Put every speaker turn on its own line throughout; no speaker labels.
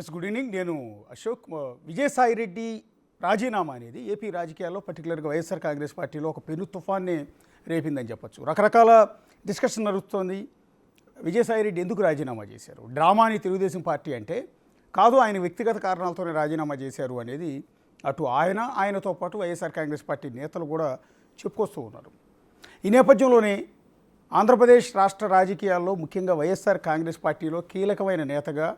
Yes good evening. నేను అశోక్. విజయసాయి రెడ్డి రాజీనామా అనేది ఏపీ రాజకీయాల్లో పర్టికులర్గా వైఎస్ఆర్ కాంగ్రెస్ పార్టీలో ఒక పెను తుఫాన్ని రేపిందని చెప్పొచ్చు. రకరకాల డిస్కషన్ నడుస్తుంది. విజయసాయి రెడ్డి ఎందుకు రాజీనామా చేశారు, డ్రామాని తెలుగుదేశం పార్టీ అంటే కాదు, ఆయన వ్యక్తిగత కారణాలతోనే రాజీనామా చేశారు అనేది అటు ఆయనతో పాటు వైఎస్ఆర్ కాంగ్రెస్ పార్టీ నేతలు కూడా చెప్పుకొస్తూ ఉన్నారు. ఈ నేపథ్యంలోనే ఆంధ్రప్రదేశ్ రాష్ట్ర రాజకీయాల్లో ముఖ్యంగా వైఎస్ఆర్ కాంగ్రెస్ పార్టీలో కీలకమైన నేతగా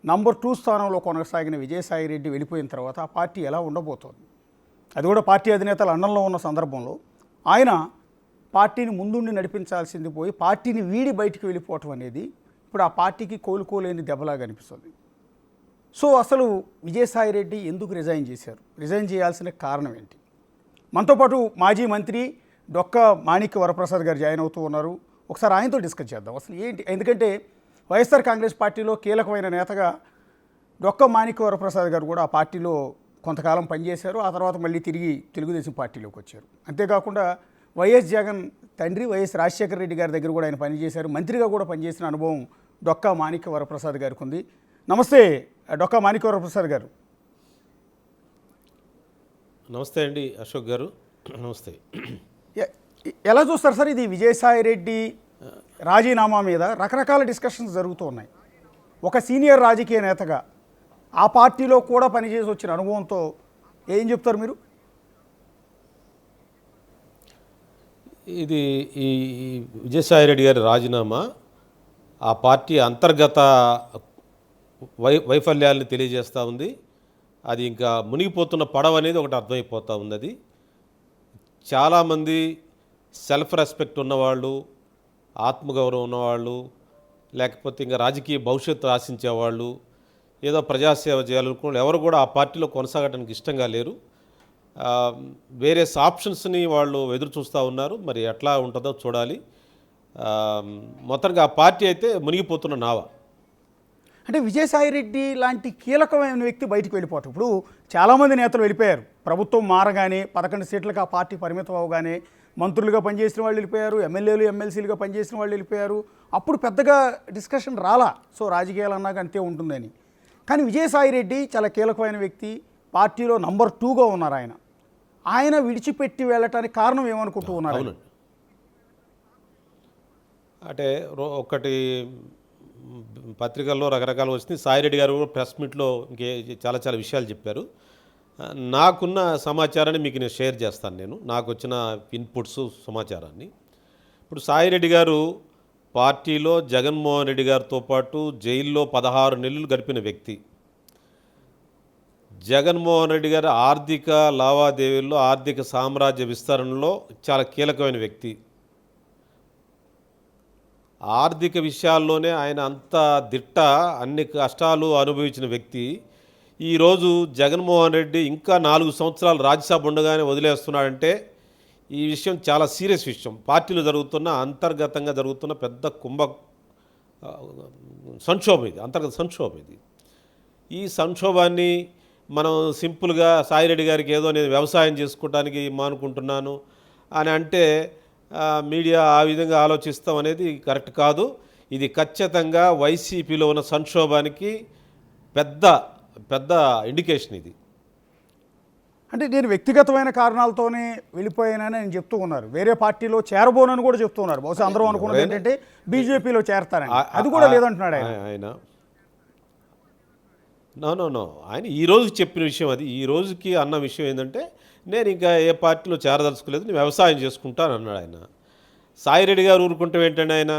నంబర్ 2 స్థానంలో కొనసాగిన విజయసాయి రెడ్డి వెళ్ళిపోయిన తర్వాత ఆ పార్టీ ఎలా ఉండబోతోంది, అది కూడా పార్టీ అధినేతలు అండంలో ఉన్న సందర్భంలో ఆయన పార్టీని ముందుండి నడిపించాల్సింది పోయి పార్టీని వీడి బయటికి వెళ్ళిపోవటం అనేది ఇప్పుడు ఆ పార్టీకి కోలుకోలేని దెబ్బలాగా అనిపిస్తుంది. సో అసలు విజయసాయి రెడ్డి ఎందుకు రిజైన్ చేశారు, రిజైన్ చేయాల్సిన కారణం ఏంటి? మనతో పాటు మాజీ మంత్రి డొక్క మాణిక్య వరప్రసాద్ గారు జాయిన్ అవుతూ ఉన్నారు. ఒకసారి ఆయనతో డిస్కస్ చేద్దాం అసలు ఏంటి. ఎందుకంటే వైఎస్ఆర్ కాంగ్రెస్ పార్టీలో కీలకమైన నేతగా డొక్క మాణిక్య వరప్రసాద్ గారు కూడా ఆ పార్టీలో కొంతకాలం పనిచేశారు. ఆ తర్వాత మళ్ళీ తిరిగి తెలుగుదేశం పార్టీలోకి వచ్చారు. అంతేకాకుండా వైఎస్ జగన్ తండ్రి వైఎస్ రాజశేఖర రెడ్డి గారి దగ్గర కూడా ఆయన పనిచేశారు. మంత్రిగా కూడా పనిచేసిన అనుభవం డొక్క మాణిక్య వరప్రసాద్ గారికి ఉంది. నమస్తే డొక్క మాణిక్య వరప్రసాద్ గారు.
నమస్తే అండి అశోక్ గారు. నమస్తే.
ఎలా చూస్తారు సార్ ఇది విజయసాయి రెడ్డి రాజీనామా మీద రకరకాల డిస్కషన్స్ జరుగుతూ ఉన్నాయి. ఒక సీనియర్ రాజకీయ నేతగా ఆ పార్టీలో కూడా పనిచేసి వచ్చిన అనుభవంతో ఏం చెప్తారు మీరు?
ఇది ఈ విజయసాయి రెడ్డి గారి రాజీనామా ఆ పార్టీ అంతర్గత వైఫల్యాలను తెలియజేస్తూ ఉంది. అది ఇంకా మునిగిపోతున్న పడవ అనేది ఒకటి అర్థమైపోతూ ఉంది. అది చాలామంది సెల్ఫ్ రెస్పెక్ట్ ఉన్నవాళ్ళు, ఆత్మగౌరవం ఉన్నవాళ్ళు, లేకపోతే ఇంకా రాజకీయ భవిష్యత్తు ఆశించేవాళ్ళు, ఏదో ప్రజాసేవ చేయాలనుకున్న ఎవరు కూడా ఆ పార్టీలో కొనసాగడానికి ఇష్టంగా లేరు. వేరే ఆప్షన్స్ని వాళ్ళు ఎదురు చూస్తూ ఉన్నారు. మరి ఎట్లా ఉంటుందో చూడాలి. మొత్తంగా ఆ పార్టీ అయితే మునిగిపోతున్న నావ.
అంటే విజయసాయి రెడ్డి లాంటి కీలకమైన వ్యక్తి బయటికి వెళ్ళిపోవటం, ఇప్పుడు చాలామంది నేతలు వెళ్ళిపోయారు. ప్రభుత్వం మారగానే 11 సీట్లకు ఆ పార్టీ పరిమితం అవగానే మంత్రులుగా పనిచేసిన వాళ్ళు వెళ్ళిపోయారు, ఎమ్మెల్యేలు ఎమ్మెల్సీలుగా పనిచేసిన వాళ్ళు వెళ్ళిపోయారు. అప్పుడు పెద్దగా డిస్కషన్ రాలా. సో రాజకీయాలు అన్నాక అంతే ఉంటుందని. కానీ విజయసాయి రెడ్డి చాలా కీలకమైన వ్యక్తి, పార్టీలో నంబర్ 2గా ఉన్నారు. ఆయన విడిచిపెట్టి వెళ్ళటానికి కారణం ఏమనుకుంటూ ఉన్నారు?
అంటే ఒకటి పత్రికల్లో రకరకాలు వచ్చినాయి. సాయిరెడ్డి గారు ప్రెస్ మీట్లో చాలా విషయాలు చెప్పారు. నాకున్న సమాచారాన్ని మీకు నేను షేర్ చేస్తాను. నాకు వచ్చిన ఇన్పుట్స్ సమాచారాన్ని. ఇప్పుడు సాయిరెడ్డి గారు పార్టీలో జగన్మోహన్ రెడ్డి గారితో పాటు జైల్లో 16 నెలలు గడిపిన వ్యక్తి. జగన్మోహన్ రెడ్డి గారి ఆర్థిక లావాదేవీల్లో, ఆర్థిక సామ్రాజ్య విస్తరణలో చాలా కీలకమైన వ్యక్తి. ఆర్థిక విషయాల్లోనే ఆయన అంత దిట్ట, అన్ని కష్టాలు అనుభవించిన వ్యక్తి. ఈరోజు జగన్మోహన్ రెడ్డి ఇంకా 4 సంవత్సరాలు రాజ్యసభ ఉండగానే వదిలేస్తున్నాడంటే ఈ విషయం చాలా సీరియస్ విషయం. పార్టీలో జరుగుతున్న అంతర్గతంగా జరుగుతున్న పెద్ద సంక్షోభం ఇది, అంతర్గత సంక్షోభం ఇది. ఈ సంక్షోభాన్ని మనం సింపుల్గా సాయిరెడ్డి గారికి ఏదో నేను వ్యవసాయం చేసుకోవడానికి మానుకుంటున్నాను అని అంటే మీడియా ఆ విధంగా ఆలోచిస్తాం అనేది కరెక్ట్ కాదు. ఇది ఖచ్చితంగా వైసీపీలో ఉన్న సంక్షోభానికి పెద్ద ఇండికేషన్ ఇది.
అంటే నేను వ్యక్తిగతమైన కారణాలతోనే వెళ్ళిపోయానని ఆయన చెప్తూ ఉన్నారు. వేరే పార్టీలో చేరబోనని కూడా చెప్తూ ఉన్నారు. బహుశా అందరూ అనుకున్నది ఏంటంటే బీజేపీలో చేరతారని, అది కూడా లేదంటున్నాడు ఆయన.
నో ఆయన ఈరోజు చెప్పిన విషయం అది. ఈ రోజుకి అన్న విషయం ఏంటంటే నేను ఇంకా ఏ పార్టీలో చేరదలుచుకోలేదు, నేను వ్యవసాయం చేసుకుంటాను అన్నాడు ఆయన. సాయిరెడ్డి గారు ఊరుకుంటాం ఏంటంటే ఆయన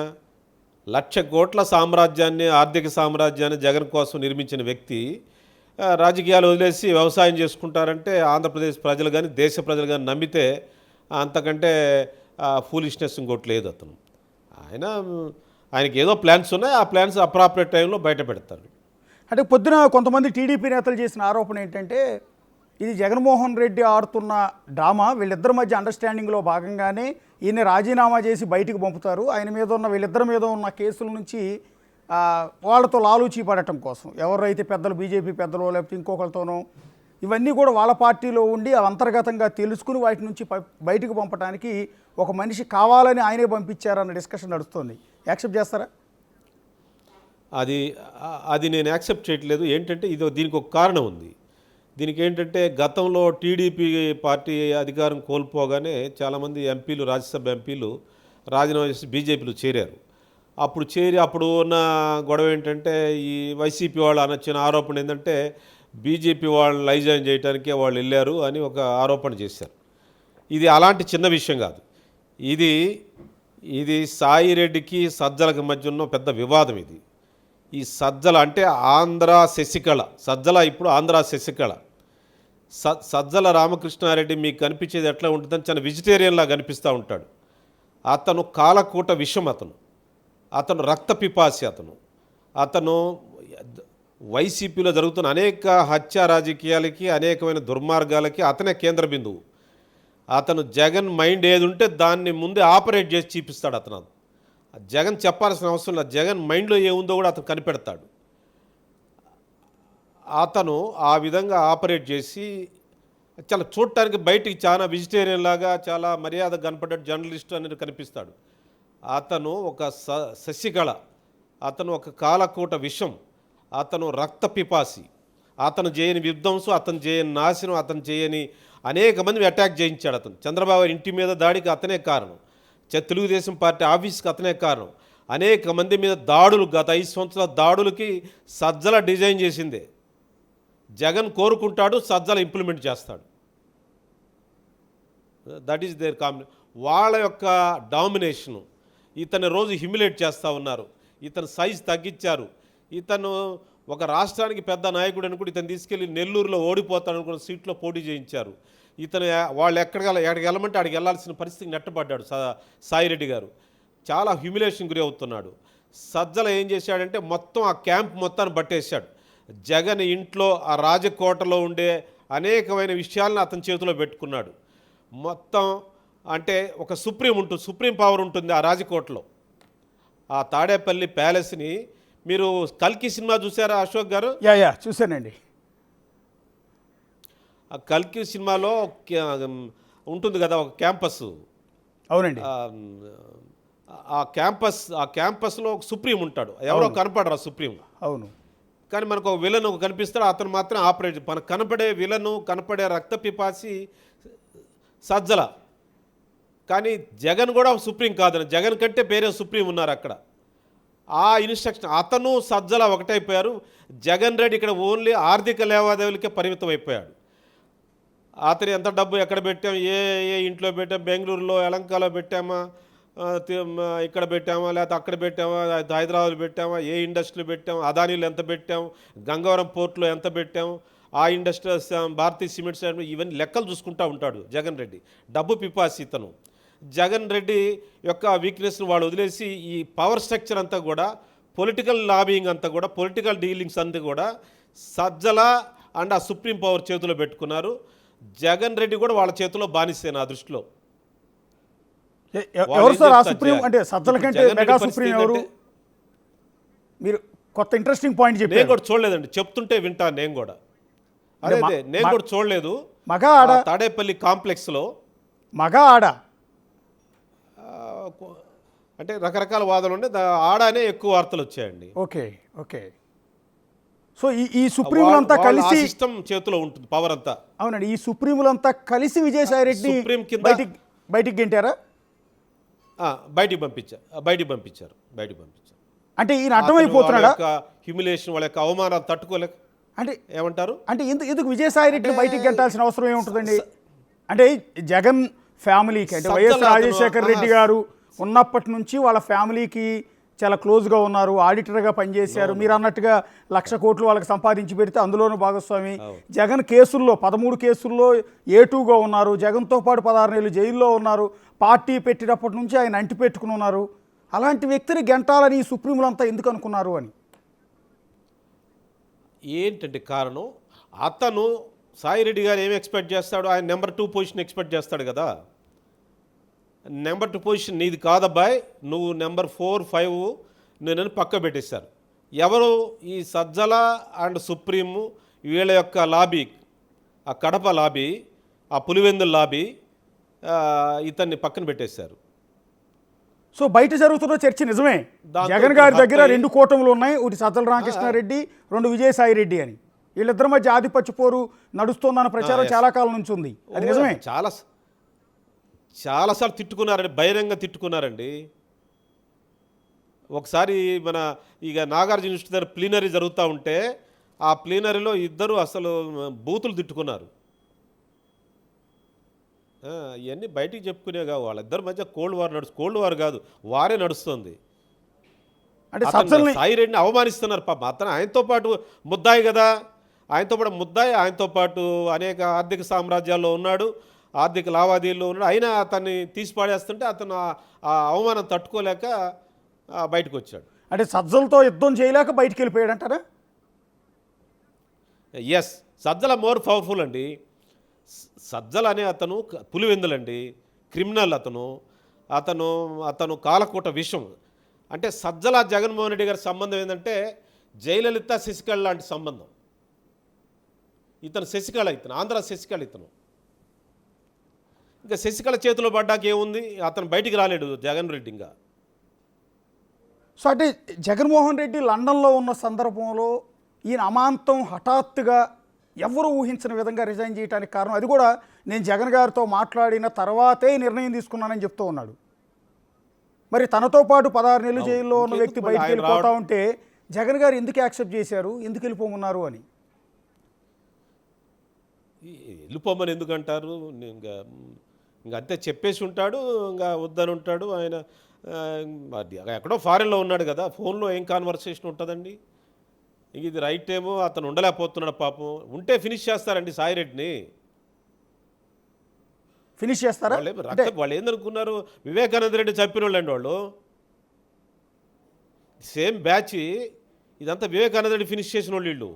1,00,000 కోట్ల సామ్రాజ్యాన్ని, ఆర్థిక సామ్రాజ్యాన్ని జగన్ కోసం నిర్మించిన వ్యక్తి రాజకీయాలు వదిలేసి వ్యవసాయం చేసుకుంటారంటే ఆంధ్రప్రదేశ్ ప్రజలు కానీ దేశ ప్రజలు కానీ నమ్మితే అంతకంటే ఫూలిష్నెస్ ఇంకోటి లేదు. ఆయనకి ఏదో ప్లాన్స్ ఉన్నాయి, ఆ ప్లాన్స్ అప్రాపరేట్ టైంలో బయట పెడతారు.
అంటే పొద్దున కొంతమంది టీడీపీ నేతలు చేసిన ఆరోపణ ఏంటంటే ఇది జగన్మోహన్ రెడ్డి ఆడుతున్న డ్రామా, వీళ్ళిద్దరి మధ్య అండర్స్టాండింగ్లో భాగంగానే ఈయన రాజీనామా చేసి బయటికి పంపుతారు. ఆయన మీద ఉన్న వీళ్ళిద్దరి మీద ఉన్న కేసుల నుంచి వాళ్ళతో లాలూచీ పడటం కోసం, ఎవరైతే పెద్దలు బీజేపీ పెద్దలు లేకపోతే ఇంకొకరితోనో, ఇవన్నీ కూడా వాళ్ళ పార్టీలో ఉండి అవి అంతర్గతంగా తెలుసుకుని వాటి నుంచి బయటకు పంపడానికి ఒక మనిషి కావాలని ఆయనే పంపించారన్న డిస్కషన్ నడుస్తుంది. యాక్సెప్ట్ చేస్తారా?
అది అది నేను యాక్సెప్ట్ చేయట్లేదు. ఏంటంటే దీనికి ఒక కారణం ఉంది. దీనికి ఏంటంటే గతంలో టీడీపీ పార్టీ అధికారం కోల్పోగానే చాలామంది ఎంపీలు, రాజ్యసభ ఎంపీలు రాజీనామా చేసి బీజేపీలో చేరారు. అప్పుడు ఉన్న గొడవ ఏంటంటే ఈ వైసీపీ వాళ్ళు అనొచ్చిన ఆరోపణ ఏంటంటే బీజేపీ వాళ్ళని లైజాయిన్ చేయడానికే వాళ్ళు వెళ్ళారు అని ఒక ఆరోపణ చేశారు. ఇది అలాంటి చిన్న విషయం కాదు. ఇది సాయిరెడ్డికి సజ్జలకి మధ్య ఉన్న పెద్ద వివాదం. ఈ సజ్జల అంటే ఆంధ్ర శశికళ, సజ్జల ఇప్పుడు ఆంధ్ర శశికళ. సజ్జల రామకృష్ణారెడ్డి మీకు కనిపించేది ఎట్లా ఉంటుందని చాలా వెజిటేరియన్లా కనిపిస్తూ ఉంటాడు. అతను కాలకూట విషం, అతను రక్త పిపాసి, అతను వైసీపీలో జరుగుతున్న అనేక హత్య రాజకీయాలకి, అనేకమైన దుర్మార్గాలకి అతనే కేంద్ర బిందువు. అతను జగన్ మైండ్ ఏది ఉంటే దాన్ని ముందే ఆపరేట్ చేసి చూపిస్తాడు. జగన్ చెప్పాల్సిన అవసరం లేదు. జగన్ మైండ్లో ఏముందో కూడా అతను కనిపెడతాడు. అతను ఆ విధంగా ఆపరేట్ చేసి చాలా చూడటానికి బయటికి చాలా వెజిటేరియన్ లాగా చాలా మర్యాద కనపడ్డాడు, జర్నలిస్టు అనేది కనిపిస్తాడు. అతను ఒక శశికళ, అతను ఒక కాలకూట విషం, అతను రక్త పిపాసి. అతను చేయని విధ్వంసం, అతను చేయని నాశనం, అతను చేయని అనేక మంది అటాక్ చేయించాడు. చంద్రబాబు ఇంటి మీద దాడికి అతనే కారణం, తెలుగుదేశం పార్టీ ఆఫీస్కి అతనే కారణం, అనేక మంది మీద దాడులు, గత 5 సంవత్సరాల దాడులకి సజ్జల డిజైన్ చేసిందే. జగన్ కోరుకుంటాడు, సజ్జల ఇంప్లిమెంట్ చేస్తాడు. దట్ ఈస్ దేర్ వాళ్ళ యొక్క డామినేషను. ఇతను రోజు హ్యూమిలేట్ చేస్తూ ఉన్నారు. ఇతను సైజ్ తగ్గించారు. ఇతను ఒక రాష్ట్రానికి పెద్ద నాయకుడు అనుకుంటే ఇతను తీసుకెళ్ళి నెల్లూరులో ఓడిపోతాడు అనుకున్న సీట్లో పోటీ చేయించారు. వాళ్ళు ఎక్కడికి వెళ్ళమంటే అక్కడికి వెళ్ళాల్సిన పరిస్థితికి నెట్టబడ్డాడు సాయిరెడ్డి గారు. చాలా హ్యూమిలేషన్ గురి అవుతున్నాడు. సజ్జల ఏం చేశాడంటే మొత్తం ఆ క్యాంప్ మొత్తాన్ని పట్టేశాడు. జగన్ ఇంట్లో ఆ రాజకోటలో ఉండే అనేకమైన విషయాలను అతని చేతిలో పెట్టుకున్నాడు. మొత్తం అంటే ఒక సుప్రీం పవర్ ఉంటుంది ఆ రాజకోటలో. ఆ తాడేపల్లి ప్యాలెస్ని మీరు కల్కి సినిమా చూసారా అశోక్ గారు?
యా చూశానండి.
ఆ కల్కి సినిమాలో ఉంటుంది కదా ఒక క్యాంపస్.
అవునండి.
ఆ క్యాంపస్లో ఒక సుప్రీం ఉంటాడు. ఎవరో కనపడరు ఆ సుప్రీం.
అవును.
కానీ మనకు ఒక విలన్ కనిపిస్తాడు. అతను మాత్రం ఆపరేట్, మనకు కనపడే విలను, కనపడే రక్త పిపాసి సజ్జల. కానీ జగన్ కూడా సుప్రీం కాదని, జగన్ కంటే వేరే సుప్రీం ఉన్నారు అక్కడ. ఆ ఇన్స్ట్రక్షన్ అతను సజ్జల ఒకటైపోయారు. జగన్ రెడ్డి ఇక్కడ ఓన్లీ ఆర్థిక లావాదేవీలకే పరిమితం అయిపోయాడు. అతను ఎంత డబ్బు ఎక్కడ పెట్టాం, ఏ ఇంట్లో పెట్టాం, బెంగళూరులో యలంకాలో పెట్టామా, ఇక్కడ పెట్టామా, లేకపోతే అక్కడ పెట్టామా, హైదరాబాద్ పెట్టామా, ఏ ఇండస్ట్రీలో పెట్టాము, అదానీలు ఎంత పెట్టాము, గంగవరం పోర్టులో ఎంత పెట్టాము, ఆ ఇండస్ట్రీస్, భారతీయ సిమెంట్స్, ఇవన్నీ లెక్కలు చూసుకుంటూ ఉంటాడు జగన్ రెడ్డి. డబ్బు పిపాసి ఇతను. జగన్ రెడ్డి యొక్క వీక్నెస్ని వాళ్ళు వదిలేసి ఈ పవర్ స్ట్రక్చర్ అంతా కూడా, పొలిటికల్ లాబింగ్ అంతా కూడా, పొలిటికల్ డీలింగ్స్ అంతా కూడా సజ్జల అండ్ ఆ సుప్రీం పవర్ చేతిలో పెట్టుకున్నారు. జగన్ రెడ్డి కూడా వాళ్ళ చేతిలో బానిసే నా దృష్టిలో.
ఎవరు సార్ ఆ సుప్రీం? అంటే సజ్జల కంటే మెగా సుప్రీం ఎవరు? మీరు కొత్త ఇంట్రెస్టింగ్ పాయింట్ చెప్పారు.
నేను కూడా చూడలేదండి, చెప్తుంటే వింటాను నేను కూడా. అదే నేను కూడా చూడలేదు.
మగా ఆడ
తాడేపల్లి కాంప్లెక్స్లో
మగా ఆడ
అంటే రకరకాల వాదనలు ఉండే, ఆడానే ఎక్కువ వార్తలు వచ్చాయండి.
ఓకే. సో ఈ సుప్రీములంతా కలిసి
సిస్టమ్ చేతిలో ఉంటుంది పవర్ అంతా.
అవునండి. ఈ సుప్రీములంతా కలిసి విజయసాయి రెడ్డి బయటికి గెంటారా?
బయటికి పంపించారు.
అంటే ఈయన అర్థమైపోతున్నాడా?
హ్యూమిలేషన్, వాళ్ళ యొక్క అవమానాలు తట్టుకోలేక అంటే ఏమంటారు అంటే
ఎందుకు విజయసాయి రెడ్డి బయటికి గెంటాల్సిన అవసరం ఏముంటుందండి? అంటే జగన్ ఫ్యామిలీకి, అంటే వైఎస్ రాజశేఖర రెడ్డి గారు ఉన్నప్పటి నుంచి వాళ్ళ ఫ్యామిలీకి చాలా క్లోజ్గా ఉన్నారు, ఆడిటర్గా పనిచేశారు. మీరు అన్నట్టుగా 1,00,000 కోట్లు వాళ్ళకి సంపాదించి పెడితే అందులోనూ భాగస్వామి. జగన్ కేసుల్లో 13 కేసుల్లో A2గా ఉన్నారు. జగన్తో పాటు 16 నెలలు జైల్లో ఉన్నారు. పార్టీ పెట్టినప్పటి నుంచి ఆయన అంటి పెట్టుకుని ఉన్నారు. అలాంటి వ్యక్తిని గెంటాలని ఈ సుప్రీములంతా ఎందుకు అనుకున్నారు అని
ఏంటంటే కారణం, అతను సాయిరెడ్డి గారు ఏమి ఎక్స్పెక్ట్ చేస్తాడు? ఆయన నెంబర్ 2 పొజిషన్ ఎక్స్పెక్ట్ చేస్తాడు కదా. నెంబర్ 2 పొజిషన్ నీది కాదబ్బాయి, నువ్వు నెంబర్ 4, 5 నేను పక్క పెట్టేశారు. ఎవరు? ఈ సజ్జల అండ్ సుప్రీము, వీళ్ళ యొక్క లాబీ, ఆ కడప లాబీ, ఆ పులివెందుల లాబీ ఇతన్ని పక్కన పెట్టేశారు.
సో బయట జరుగుతున్న చర్చ నిజమే.
దాంతో
జగన్ గారి దగ్గర
హత్య అయ్యి-
2 కూటములు ఉన్నాయి, ఒకటి సజ్జల రామకృష్ణారెడ్డి, 2 విజయసాయి రెడ్డి అని. వీళ్ళిద్దరి మధ్య ఆధిపత్య పోరు నడుస్తోందన్న ప్రచారం చాలా కాలం నుంచి ఉంది. అది నిజమే.
చాలాసార్లు తిట్టుకున్నారండి, బహిరంగ తిట్టుకున్నారండి. ఒకసారి మన ఇక నాగార్జున యూనివర్సిటీ దగ్గర ప్లీనరీ జరుగుతూ ఉంటే ఆ ప్లీనరీలో ఇద్దరు అసలు బూతులు తిట్టుకున్నారు. ఇవన్నీ బయటికి చెప్పుకునే కావు, వాళ్ళిద్దరి మధ్య కోల్డ్ వార్ కాదు, వారే నడుస్తుంది.
అంటే సజ్జల్ని
సాయి రెడ్డిని అవమానిస్తున్నారు పాప. అతను ఆయనతో పాటు ముద్దాయి కదా, ఆయనతో పాటు ముద్దాయి, ఆయనతో పాటు అనేక ఆర్థిక సామ్రాజ్యాల్లో ఉన్నాడు, ఆర్థిక లావాదేవీల్లో ఉన్నాడు. అయినా అతన్ని తీసి పాడేస్తుంటే అతను ఆ అవమానం తట్టుకోలేక బయటకు వచ్చాడు.
అంటే సజ్జలతో యుద్ధం చేయలేక బయటికి వెళ్ళిపోయాడు అంటారా?
ఎస్, సజ్జల మోర్ పవర్ఫుల్ అండి. సజ్జల అనే అతను పులివెందులండి, క్రిమినల్ అతను కాలకూట విషం. అంటే సజ్జల జగన్మోహన్ రెడ్డి గారి సంబంధం ఏంటంటే జయలలిత శశికళ లాంటి సంబంధం. ఇతను ఆంధ్ర శశికళ ఇతను. ఇంకా శశికళ చేతిలో పడ్డాక ఏముంది, అతను బయటికి రాలేడు జగన్ రెడ్డి. ఇంకా
సో అంటే జగన్మోహన్ రెడ్డి లండన్లో ఉన్న సందర్భంలో ఈయన అమాంతం హఠాత్తుగా ఎవరు ఊహించిన విధంగా రిజైన్ చేయడానికి కారణం, అది కూడా నేను జగన్ గారితో మాట్లాడిన తర్వాతే నిర్ణయం తీసుకున్నానని చెప్తూ ఉన్నాడు. మరి తనతో పాటు 16 నెలలు జైల్లో ఉన్న వ్యక్తి బయటికి వెళ్ళిపోతా ఉంటే జగన్ గారు ఎందుకు యాక్సెప్ట్ చేశారు, ఎందుకు వెళ్ళిపోమన్నారు అని?
వెళ్ళిపోమని ఎందుకంటారు? ఇంకా అంతే చెప్పేసి ఉంటాడు, ఇంకా వద్దని ఉంటాడు ఆయన. ఎక్కడో ఫారెన్లో ఉన్నాడు కదా, ఫోన్లో ఏం కాన్వర్సేషన్ ఉంటుందండి. ఇది రైట్ ఏమో, అతను ఉండలేకపోతున్నాడు పాపం. ఉంటే ఫినిష్ చేస్తారండి సాయి రెడ్డిని.
ఫినిష్ చేస్తారా?
వాళ్ళు ఏందనుకున్నారు, వివేకానంద రెడ్డి చంపిన వాళ్ళండి వాళ్ళు. సేమ్ బ్యాచ్ ఇదంతా వివేకానంద రెడ్డి ఫినిష్ చేసిన వాళ్ళు వీళ్ళు.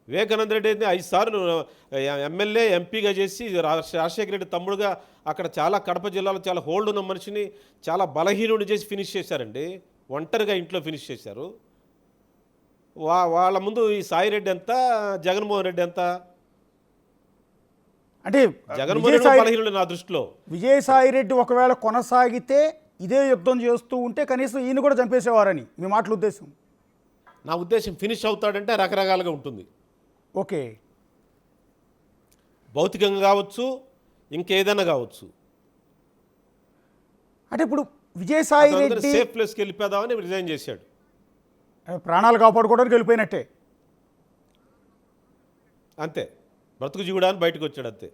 వివేకానంద రెడ్డి అయితే 5 సార్లు ఎమ్మెల్యే ఎంపీగా చేసి రాజశేఖర రెడ్డి తమ్ముడుగా అక్కడ చాలా కడప జిల్లాలో చాలా హోల్డ్ ఉన్న మనిషిని చాలా బలహీనుడు చేసి ఫినిష్ చేశారండి. ఒంటరిగా ఇంట్లో ఫినిష్ చేశారు. వాళ్ళ ముందు ఈ సాయి రెడ్డి ఎంత, జగన్మోహన్ రెడ్డి ఎంత?
అంటే
జగన్మోహన్ రెడ్డి బలహీనుడు నా దృష్టిలో.
విజయసాయి రెడ్డి ఒకవేళ కొనసాగితే ఇదే యుద్ధం చేస్తూ ఉంటే కనీసం ఈయన కూడా చంపేసేవారని మీ మాటల ఉద్దేశం?
నా ఉద్దేశం ఫినిష్ అవుతాడంటే రకరకాలుగా ఉంటుంది.
ఓకే,
భౌతికంగా కావచ్చు, ఇంకేదైనా కావచ్చు.
అంటే ఇప్పుడు విజయసాయి రెడ్డి
సేఫ్ ప్లేస్కి వెళ్ళిపోదామని రిజైన్ చేశాడు.
ప్రాణాలు కాపాడుకోవడానికి వెళ్ళిపోయినట్టే.
అంతే, బ్రతుకు జీవుడాన్ని బయటకు వచ్చాడు అంతే.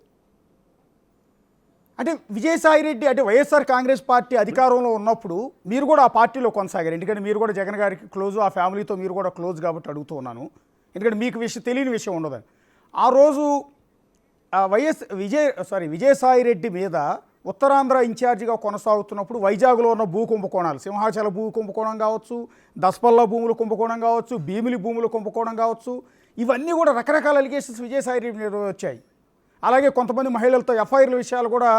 అంటే విజయసాయి రెడ్డి అంటే వైఎస్ఆర్ కాంగ్రెస్ పార్టీ అధికారంలో ఉన్నప్పుడు మీరు కూడా ఆ పార్టీలో కొనసాగారు. ఎందుకంటే మీరు కూడా జగన్ గారికి క్లోజ్, ఆ ఫ్యామిలీతో మీరు కూడా క్లోజ్ కాబట్టి అడుగుతూ ఉన్నాను. ఎందుకంటే మీకు తెలియని విషయం ఉండదని. ఆ రోజు విజయసాయి రెడ్డి మీద ఉత్తరాంధ్ర ఇన్ఛార్జిగా కొనసాగుతున్నప్పుడు వైజాగ్లో ఉన్న భూ కుంభకోణాలు, సింహాచల భూ కుంభకోణం కావచ్చు, దసపల్ల భూముల కుంభకోణం కావచ్చు, భీమిలి భూముల కుంభకోణం కావచ్చు, ఇవన్నీ కూడా రకరకాల అలిగేషన్స్ విజయసాయి రెడ్డి మీద వచ్చాయి. అలాగే కొంతమంది మహిళలతో ఎఫ్ఐఆర్ల విషయాలు కూడా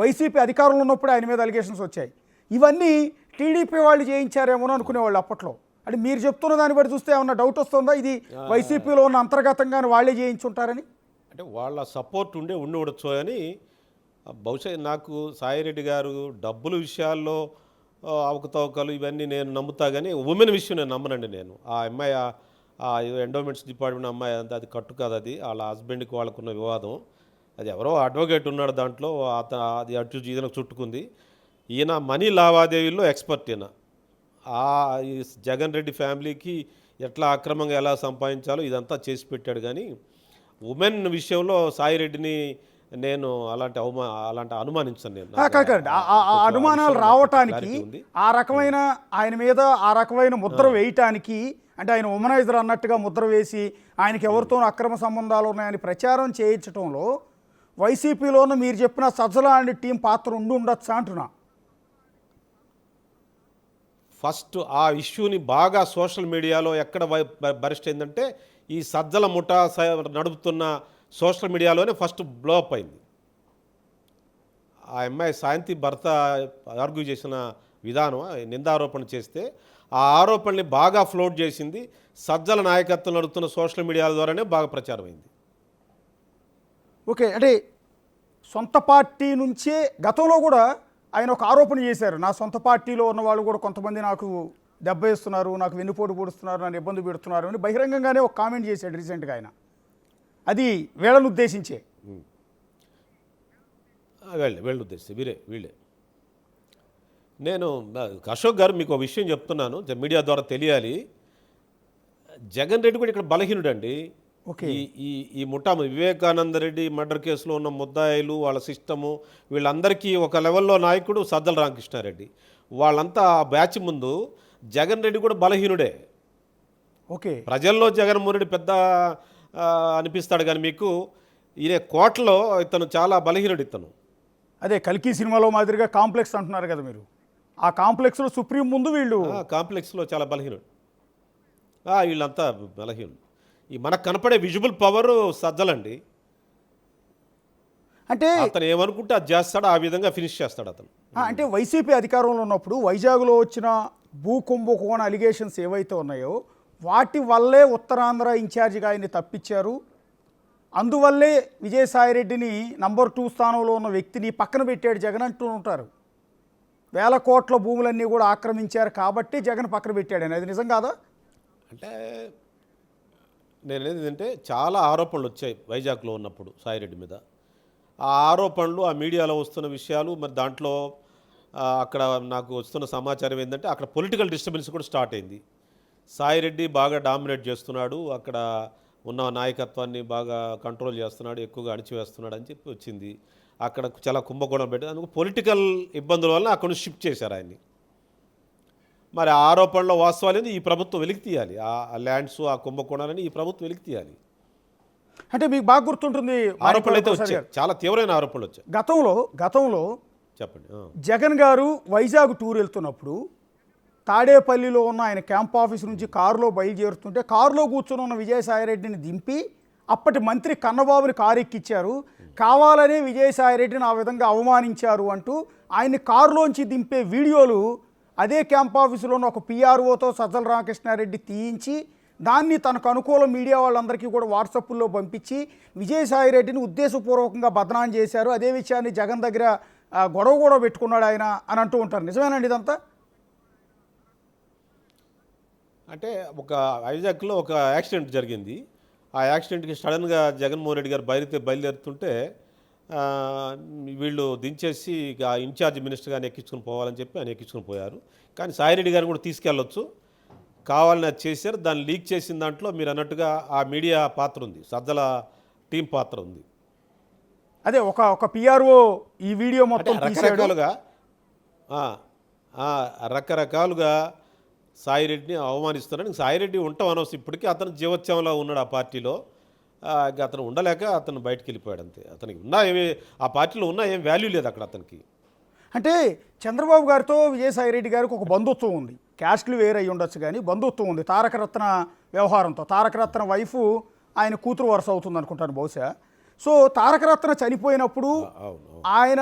వైసీపీ అధికారంలో ఉన్నప్పుడు ఆయన మీద అలిగేషన్స్ వచ్చాయి. ఇవన్నీ టీడీపీ వాళ్ళు చేయించారేమో అనుకునేవాళ్ళు అప్పట్లో. అంటే మీరు చెప్తున్న దాన్ని బట్టి చూస్తే ఏమన్నా డౌట్ వస్తుందా, ఇది వైసీపీలో ఉన్న అంతర్గతంగానే వాళ్ళే చేయించుంటారని?
అంటే వాళ్ళ సపోర్ట్ ఉండి ఉండవచ్చు అని బహుశా. నాకు సాయిరెడ్డి గారు డబ్బుల విషయాల్లో అవకతవకలు ఇవన్నీ నేను నమ్ముతా, కానీ ఉమెన్ విషయం నేను నమ్మనండి. నేను ఆ అమ్మాయి ఎండోమెంట్స్ డిపార్ట్మెంట్ అమ్మాయి అంతా అది కట్టు కాదు, అది వాళ్ళ హస్బెండ్కి వాళ్ళకున్న వివాదం. అది ఎవరో అడ్వకేట్ ఉన్నాడు దాంట్లో, అది అటు ఈయనకు చుట్టుకుంది. ఈయన మనీ లావాదేవీల్లో ఎక్స్పర్ట్. ఈయన ఈ జగన్ రెడ్డి ఫ్యామిలీకి ఎట్లా అక్రమంగా ఎలా సంపాదించాలో ఇదంతా చేసి పెట్టాడు. కానీ ఉమెన్ విషయంలో సాయి రెడ్డిని నేను అలాంటి అనుమానించాను. నేను
అనుమానాలు రావటానికి ఆ రకమైన ఆయన మీద ఆ రకమైన ముద్ర వేయటానికి, అంటే ఆయన ఉమనైజర్ అన్నట్టుగా ముద్ర వేసి ఆయనకి ఎవరితో అక్రమ సంబంధాలు ఉన్నాయని ప్రచారం చేయించడంలో వైసీపీలోనూ మీరు చెప్పిన సజ్జల అండ్ టీం పాత్ర ఉండొచ్చా అంటున్నా.
ఫస్ట్ ఆ ఇష్యూని బాగా సోషల్ మీడియాలో ఎక్కడ బరిస్ట్ అయిందంటే ఈ సజ్జల ముఠా నడుపుతున్న సోషల్ మీడియాలోనే ఫస్ట్ బ్లోఅప్ అయింది. ఆ అమ్మాయి శాంతి భర్త ఆర్గ్యూ చేసిన విధానం, నిందారోపణ చేస్తే ఆ ఆరోపణని బాగా ఫ్లోట్ చేసింది సజ్జల నాయకత్వం నడుపుతున్న సోషల్ మీడియాల ద్వారానే బాగా ప్రచారం అయింది.
ఓకే, అంటే సొంత పార్టీ నుంచే గతంలో కూడా ఆయన ఒక ఆరోపణ చేశారు, నా సొంత పార్టీలో ఉన్న వాళ్ళు కూడా కొంతమంది నాకు దెబ్బ వేస్తున్నారు, నాకు వెన్నుపోటు పొడుస్తున్నారు, నన్ను ఇబ్బంది పెడుతున్నారు అని బహిరంగంగానే ఒక కామెంట్ చేశాడు రీసెంట్గా ఆయన. అది వీళ్ళని ఉద్దేశించే.
వీళ్ళు ఉద్దేశిస్తే వీళ్ళే. నేను అశోక్ గారు మీకు ఒక విషయం చెప్తున్నాను, మీడియా ద్వారా తెలియాలి. జగన్ రెడ్డి కూడా ఇక్కడ బలహీనుడండి.
ఓకే.
ఈ ముఠా వివేకానంద రెడ్డి మర్డర్ కేసులో ఉన్న ముద్దాయిలు, వాళ్ళ సిస్టము, వీళ్ళందరికీ ఒక లెవెల్లో నాయకుడు సజ్జల రామకృష్ణారెడ్డి. వాళ్ళంతా ఆ బ్యాచ్ ముందు జగన్ రెడ్డి కూడా బలహీనుడే.
ఓకే.
ప్రజల్లో జగన్మోహన్ రెడ్డి పెద్ద అనిపిస్తాడు, కానీ మీకు ఈయన కోటలో ఇతను చాలా బలహీనుడు. ఇతను
అదే కల్కి సినిమాలో మాదిరిగా కాంప్లెక్స్ అంటున్నారు కదా మీరు, ఆ కాంప్లెక్స్లో సుప్రీం ముందు వీళ్ళు
కాంప్లెక్స్లో చాలా బలహీనుడు. వీళ్ళంతా బలహీనుడు. ఈ మనకు కనపడే విజువల్ పవర్ సజ్జలండి.
అంటే
అతను ఏమనుకుంటే అది చేస్తాడు, ఆ విధంగా ఫినిష్ చేస్తాడు అతను.
అంటే వైసీపీ అధికారంలో ఉన్నప్పుడు వైజాగ్లో వచ్చిన భూ కుంభకోణ అలిగేషన్స్ ఏవైతే ఉన్నాయో వాటి వల్లే ఉత్తరాంధ్ర ఇన్ఛార్జిగా ఆయన్ని తప్పించారు. అందువల్లే విజయసాయిరెడ్డిని నంబర్ 2 స్థానంలో ఉన్న వ్యక్తిని పక్కన పెట్టాడు జగన్ అంటూ ఉంటారు. 1000 కోట్ల భూములన్నీ కూడా ఆక్రమించారు కాబట్టి జగన్ పక్కన పెట్టాడని. అది నిజం కాదా?
అంటే నేను ఏంటంటే చాలా ఆరోపణలు వచ్చాయి వైజాగ్లో ఉన్నప్పుడు సాయిరెడ్డి మీద. ఆ ఆరోపణలు, ఆ మీడియాలో వస్తున్న విషయాలు, మరి దాంట్లో అక్కడ నాకు వస్తున్న సమాచారం ఏంటంటే అక్కడ పొలిటికల్ డిస్టర్బెన్స్ కూడా స్టార్ట్ అయింది. సాయిరెడ్డి బాగా డామినేట్ చేస్తున్నాడు, అక్కడ ఉన్న నాయకత్వాన్ని బాగా కంట్రోల్ చేస్తున్నాడు, ఎక్కువగా అణిచివేస్తున్నాడు అని చెప్పి వచ్చింది. అక్కడ చాలా కుంభకోణం పెట్టి అందుకు పొలిటికల్ ఇబ్బందుల వల్ల అక్కడ నుంచి షిఫ్ట్ చేశారు ఆయన్ని. మరి ఆ ఆరోపణలో వాస్తవాలు ఈ ప్రభుత్వం వెలికి తీయాలి. ఆ ల్యాండ్స్, ఆ కుంభకోణాలని ఈ ప్రభుత్వం వెలికి తీయాలి.
అంటే మీకు బాగా గుర్తుంటుంది,
ఆరోపణలు అయితే వచ్చాయి, చాలా తీవ్రమైన ఆరోపణలు వచ్చాయి
గతంలో
చెప్పండి.
జగన్ గారు వైజాగ్ టూర్ వెళ్తున్నప్పుడు తాడేపల్లిలో ఉన్న ఆయన క్యాంప్ ఆఫీస్ నుంచి కారులో బయలుదేరుతుంటే కారులో కూర్చుని ఉన్న విజయసాయిరెడ్డిని దింపి అప్పటి మంత్రి కన్నబాబుని కారు ఎక్కిచ్చారు. కావాలనే విజయసాయిరెడ్డిని ఆ విధంగా అవమానించారు అంటూ ఆయన్ని కారులోంచి దింపే వీడియోలు అదే క్యాంప్ ఆఫీసులో ఉన్న ఒక పిఆర్ఓతో సజ్జల రామకృష్ణారెడ్డి తీయించి దాన్ని తనకు అనుకూల మీడియా వాళ్ళందరికీ కూడా వాట్సాప్లో పంపించి విజయసాయిరెడ్డిని ఉద్దేశపూర్వకంగా బదనాం చేశారు. అదే విషయాన్ని జగన్ దగ్గర గొడవ కూడా పెట్టుకున్నాడు ఆయన అని అంటూ ఉంటారు. నిజమేనండి ఇదంతా?
అంటే ఒక వైజాగ్లో ఒక యాక్సిడెంట్ జరిగింది. ఆ యాక్సిడెంట్కి సడన్గా జగన్మోహన్ రెడ్డి గారు బయలుదేరుతుంటే వీళ్ళు దించేసి ఆ ఇన్ఛార్జ్ మినిస్టర్ గారిని ఎక్కించుకుని పోవాలని చెప్పి ఆయన ఎక్కించుకుని పోయారు. కానీ సాయిరెడ్డి గారిని కూడా తీసుకెళ్ళొచ్చు, కావాలని అది చేశారు. దాన్ని లీక్ చేసిన దాంట్లో మీరు అన్నట్టుగా ఆ మీడియా పాత్ర ఉంది, సజ్జల టీం పాత్ర ఉంది.
అదే ఒక పిఆర్ఓ ఈ వీడియో మొత్తం
రకరకాలుగా సాయిరెడ్డిని అవమానిస్తున్నాడు. సాయిరెడ్డి ఉండటం అనవసరం, ఇప్పటికీ అతను జీవోత్సవంలో ఉన్నాడు ఆ పార్టీలో. అతను ఉండలేక అతను బయటికి వెళ్ళిపోయాడు అంతే. అతనికి ఉన్నా ఏమి ఆ పార్టీలో ఉన్నా ఏం వాల్యూ లేదు అక్కడ అతనికి.
అంటే చంద్రబాబు గారితో విజయసాయిరెడ్డి గారికి ఒక బంధుత్వం ఉంది, క్యాస్ట్లు వేరే అయ్యి ఉండొచ్చు కానీ బంధుత్వం ఉంది తారకరత్న వ్యవహారంతో. తారకరత్న వైఫ్ ఆయన కూతురు వరుస అవుతుంది అనుకుంటాను బహుశా. సో తారకరత్న చనిపోయినప్పుడు ఆయన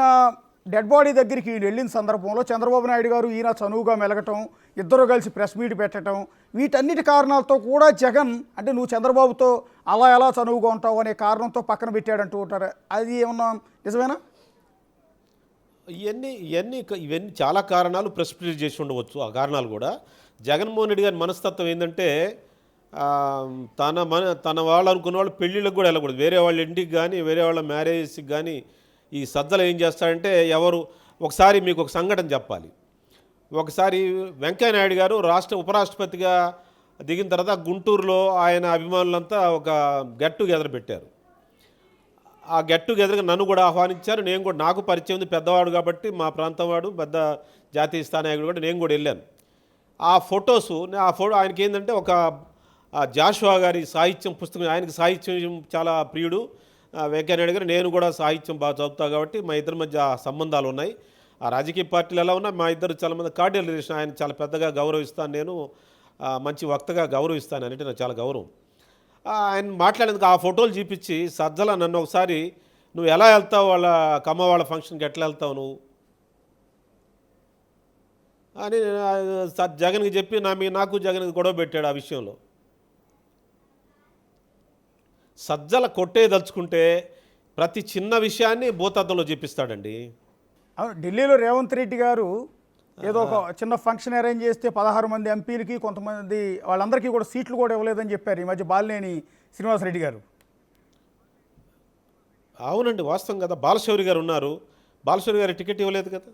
డెడ్ బాడీ దగ్గరికి వెళ్ళిన సందర్భంలో చంద్రబాబు నాయుడు గారు ఈయన చనువుగా మెలగటం, ఇద్దరు కలిసి ప్రెస్ మీట్ పెట్టడం, వీటన్నిటి కారణాలతో కూడా జగన్ అంటే నువ్వు చంద్రబాబుతో అలా ఎలా చనువుగా ఉంటావు అనే కారణంతో పక్కన పెట్టాడంటూ ఉంటారు. అది ఏమన్నా నిజమేనా?
ఇవన్నీ చాలా కారణాలు ప్రెసిపిటేట్ చేసి ఉండవచ్చు. ఆ కారణాలు కూడా జగన్మోహన్ రెడ్డి గారి మనస్తత్వం ఏంటంటే తన వాళ్ళు అనుకున్న వాళ్ళు పెళ్ళిళ్ళకి కూడా వెళ్ళకూడదు, వేరే వాళ్ళ ఇంటికి కానీ వేరే వాళ్ళ మ్యారేజ్కి కానీ. ఈ సజ్జలు ఏం చేస్తాడంటే ఒకసారి మీకు ఒక సంఘటన చెప్పాలి. ఒకసారి వెంకయ్యనాయుడు గారు ఉపరాష్ట్రపతిగా దిగిన తర్వాత గుంటూరులో ఆయన అభిమానులంతా ఒక గెట్ టుగెదర్ పెట్టారు. ఆ గెట్ టుగెదర్గా నన్ను కూడా ఆహ్వానించారు. నేను కూడా, నాకు పరిచయం ఉంది, పెద్దవాడు కాబట్టి మా ప్రాంతం వాడు, పెద్ద జాతీయ స్థాయి నాయకుడు కూడా, నేను కూడా వెళ్ళాను. ఆ ఫొటోస్ ఆయనకి ఏంటంటే ఒక జాషువా గారి సాహిత్యం పుస్తకం, ఆయనకి సాహిత్యం చాలా ప్రియుడు వెంకయ్యనాయుడు గారు. నేను కూడా సాహిత్యం బాగా చదువుతా కాబట్టి మా ఇద్దరి మధ్య సంబంధాలు ఉన్నాయి. ఆ రాజకీయ పార్టీలు ఎలా ఉన్నా మా ఇద్దరు చాలా మంది కార్డియల్ రిలేషన్. ఆయన చాలా పెద్దగా గౌరవిస్తాను, నేను మంచి వక్తగా గౌరవిస్తాను అంటే నాకు చాలా గౌరవం. ఆయన మాట్లాడేందుకు ఆ ఫోటోలు చూపించి సజ్జల నన్ను ఒకసారి నువ్వు ఎలా వెళ్తావు వాళ్ళ కమ్మ వాళ్ళ ఫంక్షన్కి ఎట్లా వెళ్తావు నువ్వు అని జగన్కి చెప్పి నాకు జగన్కి గొడవ పెట్టాడు ఆ విషయంలో. సజ్జల కొట్టేదలుచుకుంటే ప్రతి చిన్న విషయాన్ని భూతద్దంలో చెప్పిస్తాడండి.
అవును, ఢిల్లీలో రేవంత్ రెడ్డి గారు ఏదో ఒక చిన్న ఫంక్షన్ అరేంజ్ చేస్తే 16 మంది ఎంపీలకి కొంతమంది వాళ్ళందరికీ కూడా సీట్లు కూడా ఇవ్వలేదని చెప్పారు ఈ మధ్య బాలినేని శ్రీనివాసరెడ్డి గారు.
అవునండి, వాస్తవం కదా. బాలశౌరి గారు ఉన్నారు, బాలశౌరి గారి టికెట్ ఇవ్వలేదు కదా.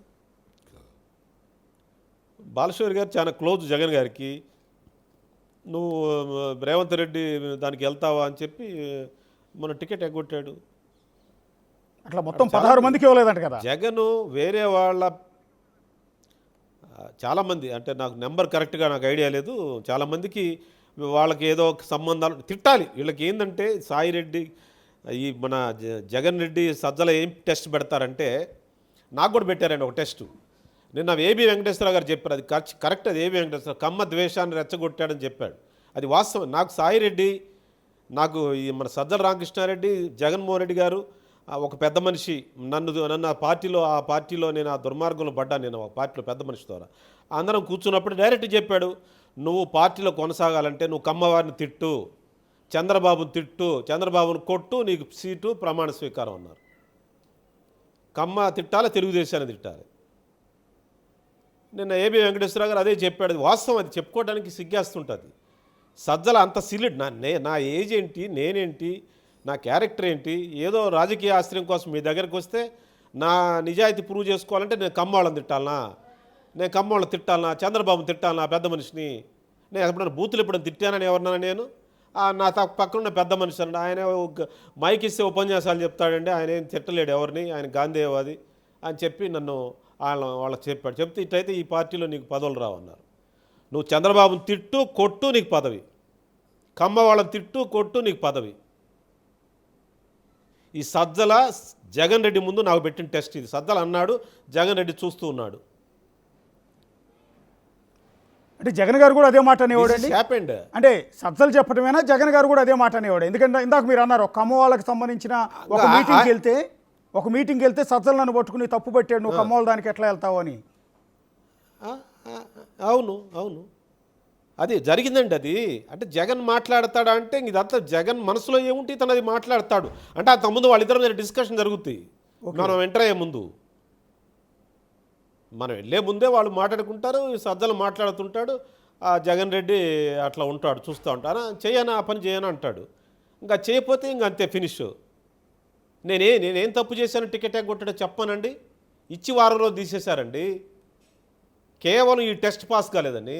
బాలశౌరి గారు చాలా క్లోజ్ జగన్ గారికి. నువ్వు రేవంత్ రెడ్డి దానికి వెళ్తావా అని చెప్పి మన టికెట్ ఎగ్గొట్టాడు.
అట్లా మొత్తం 16 మందికి ఇవ్వలేదంట కదా.
జగను వేరే వాళ్ళ చాలామంది, అంటే నాకు నెంబర్ కరెక్ట్గా నాకు ఐడియా లేదు, చాలామందికి వాళ్ళకి ఏదో ఒక సంబంధాలు తిట్టాలి. వీళ్ళకి ఏంటంటే సాయిరెడ్డి ఈ మన జగన్ రెడ్డి సజ్జల ఏం టెస్ట్ పెడతారంటే, నాకు కూడా పెట్టారండి ఒక టెస్టు. నిన్న ఏబి వెంకటేశ్వర గారు చెప్పారు, అది కరెక్ట్. అది ఏబి వెంకటేశ్వర కమ్మ ద్వేషాన్ని రెచ్చగొట్టాడని చెప్పాడు. అది వాస్తవం. నాకు సాయిరెడ్డి, నాకు ఈ మన సజ్జల రామకృష్ణారెడ్డి, జగన్మోహన్ రెడ్డి గారు ఒక పెద్ద మనిషి, నన్ను ఆ పార్టీలో నేను ఆ దుర్మార్గంలో పడ్డాను. నేను ఒక పార్టీలో పెద్ద మనిషి ద్వారా అందరం కూర్చున్నప్పుడు డైరెక్ట్ చెప్పాడు, నువ్వు పార్టీలో కొనసాగాలంటే నువ్వు కమ్మవారిని తిట్టు, చంద్రబాబుని తిట్టు, చంద్రబాబును కొట్టు, నీకు సీటు ప్రమాణ స్వీకారం అన్నారు. కమ్మ తిట్టాలి, తెలుగుదేశాన్ని తిట్టాలి. నిన్న ఏబి వెంకటేశ్వర గారు అదే చెప్పాడు. అది వాస్తవం, అది చెప్పుకోవడానికి సిగ్గేస్తుంటుంది. సజ్జల అంత సిలిడ్, నా ఏజ్ ఏంటి, నేనేంటి, నా క్యారెక్టర్ ఏంటి, ఏదో రాజకీయ ఆశ్రయం కోసం మీ దగ్గరికి వస్తే నా నిజాయితీ ప్రూవ్ చేసుకోవాలంటే నేను కమ్మవాళ్ళని తిట్టాలనా, నేను కమ్మవాళ్ళని తిట్టాలనా, చంద్రబాబుని తిట్టాలనా, పెద్ద మనిషిని. నేను ఎప్పుడైనా బూతులు ఎప్పుడైనా తిట్టానని ఎవరన్నా నేను? నా పక్కన పెద్ద మనిషి అండి, ఆయన మైక్ ఇస్తే ఉపన్యాసాలు చెప్తాడండి, ఆయన ఏం తిట్టలేడు ఎవరిని, ఆయన గాంధీవాది అని చెప్పి నన్ను వాళ్ళకి చెప్పాడు. చెప్తే ఇట్లయితే ఈ పార్టీలో నీకు పదవులు రావన్నారు. నువ్వు చంద్రబాబుని తిట్టు, కొట్టు, నీకు పదవి. కమ్మ వాళ్ళని తిట్టు, కొట్టు, నీకు పదవి. ఈ సజ్జల జగన్ రెడ్డి ముందు నాకు పెట్టిన టెస్ట్ ఇది. సజ్జల అన్నాడు, జగన్ రెడ్డి చూస్తూ ఉన్నాడు.
అంటే జగన్ గారు కూడా అదే మాట అనేవాడండి.
హ్యాపెండ్
అంటే సజ్జలు చెప్పడమేనా, జగన్ గారు కూడా అదే మాట అనేవాడు? ఎందుకంటే ఇందాక మీరు అన్నారు కమ్మ వాళ్ళకి సంబంధించిన ఒక మీటింగ్కి వెళ్తే సజ్జలు నన్ను పట్టుకుని తప్పు పెట్టాడు, నువ్వు కమ్మ వాళ్ళ దానికి ఎట్లా వెళ్తావు అని.
అవును, అవును, అది జరిగిందండి. అది అంటే జగన్ మాట్లాడతాడా అంటే ఇదంతా జగన్ మనసులో ఏముంటే తను అది మాట్లాడతాడు. అంటే ఆ తమ్ముందు వాళ్ళిద్దరి మీద డిస్కషన్ జరుగుతాయి. మనం ఎంటర్ అయ్యే ముందు, మనం వెళ్ళే ముందే వాళ్ళు మాట్లాడుకుంటారు, సజ్జలు మాట్లాడుతుంటాడు, ఆ జగన్ రెడ్డి అట్లా ఉంటాడు, చూస్తూ ఉంటాను, చేయనా ఆ పని చేయనా అంటాడు. ఇంకా చేయకపోతే ఇంక అంతే, ఫినిష్. నేనేం తప్పు చేశాను టికెట్ ఎగ్గొట్టాడో చెప్పానండి. ఇచ్చి వారం రోజు తీసేశారండి, కేవలం ఈ టెస్ట్ పాస్ కాలేదని.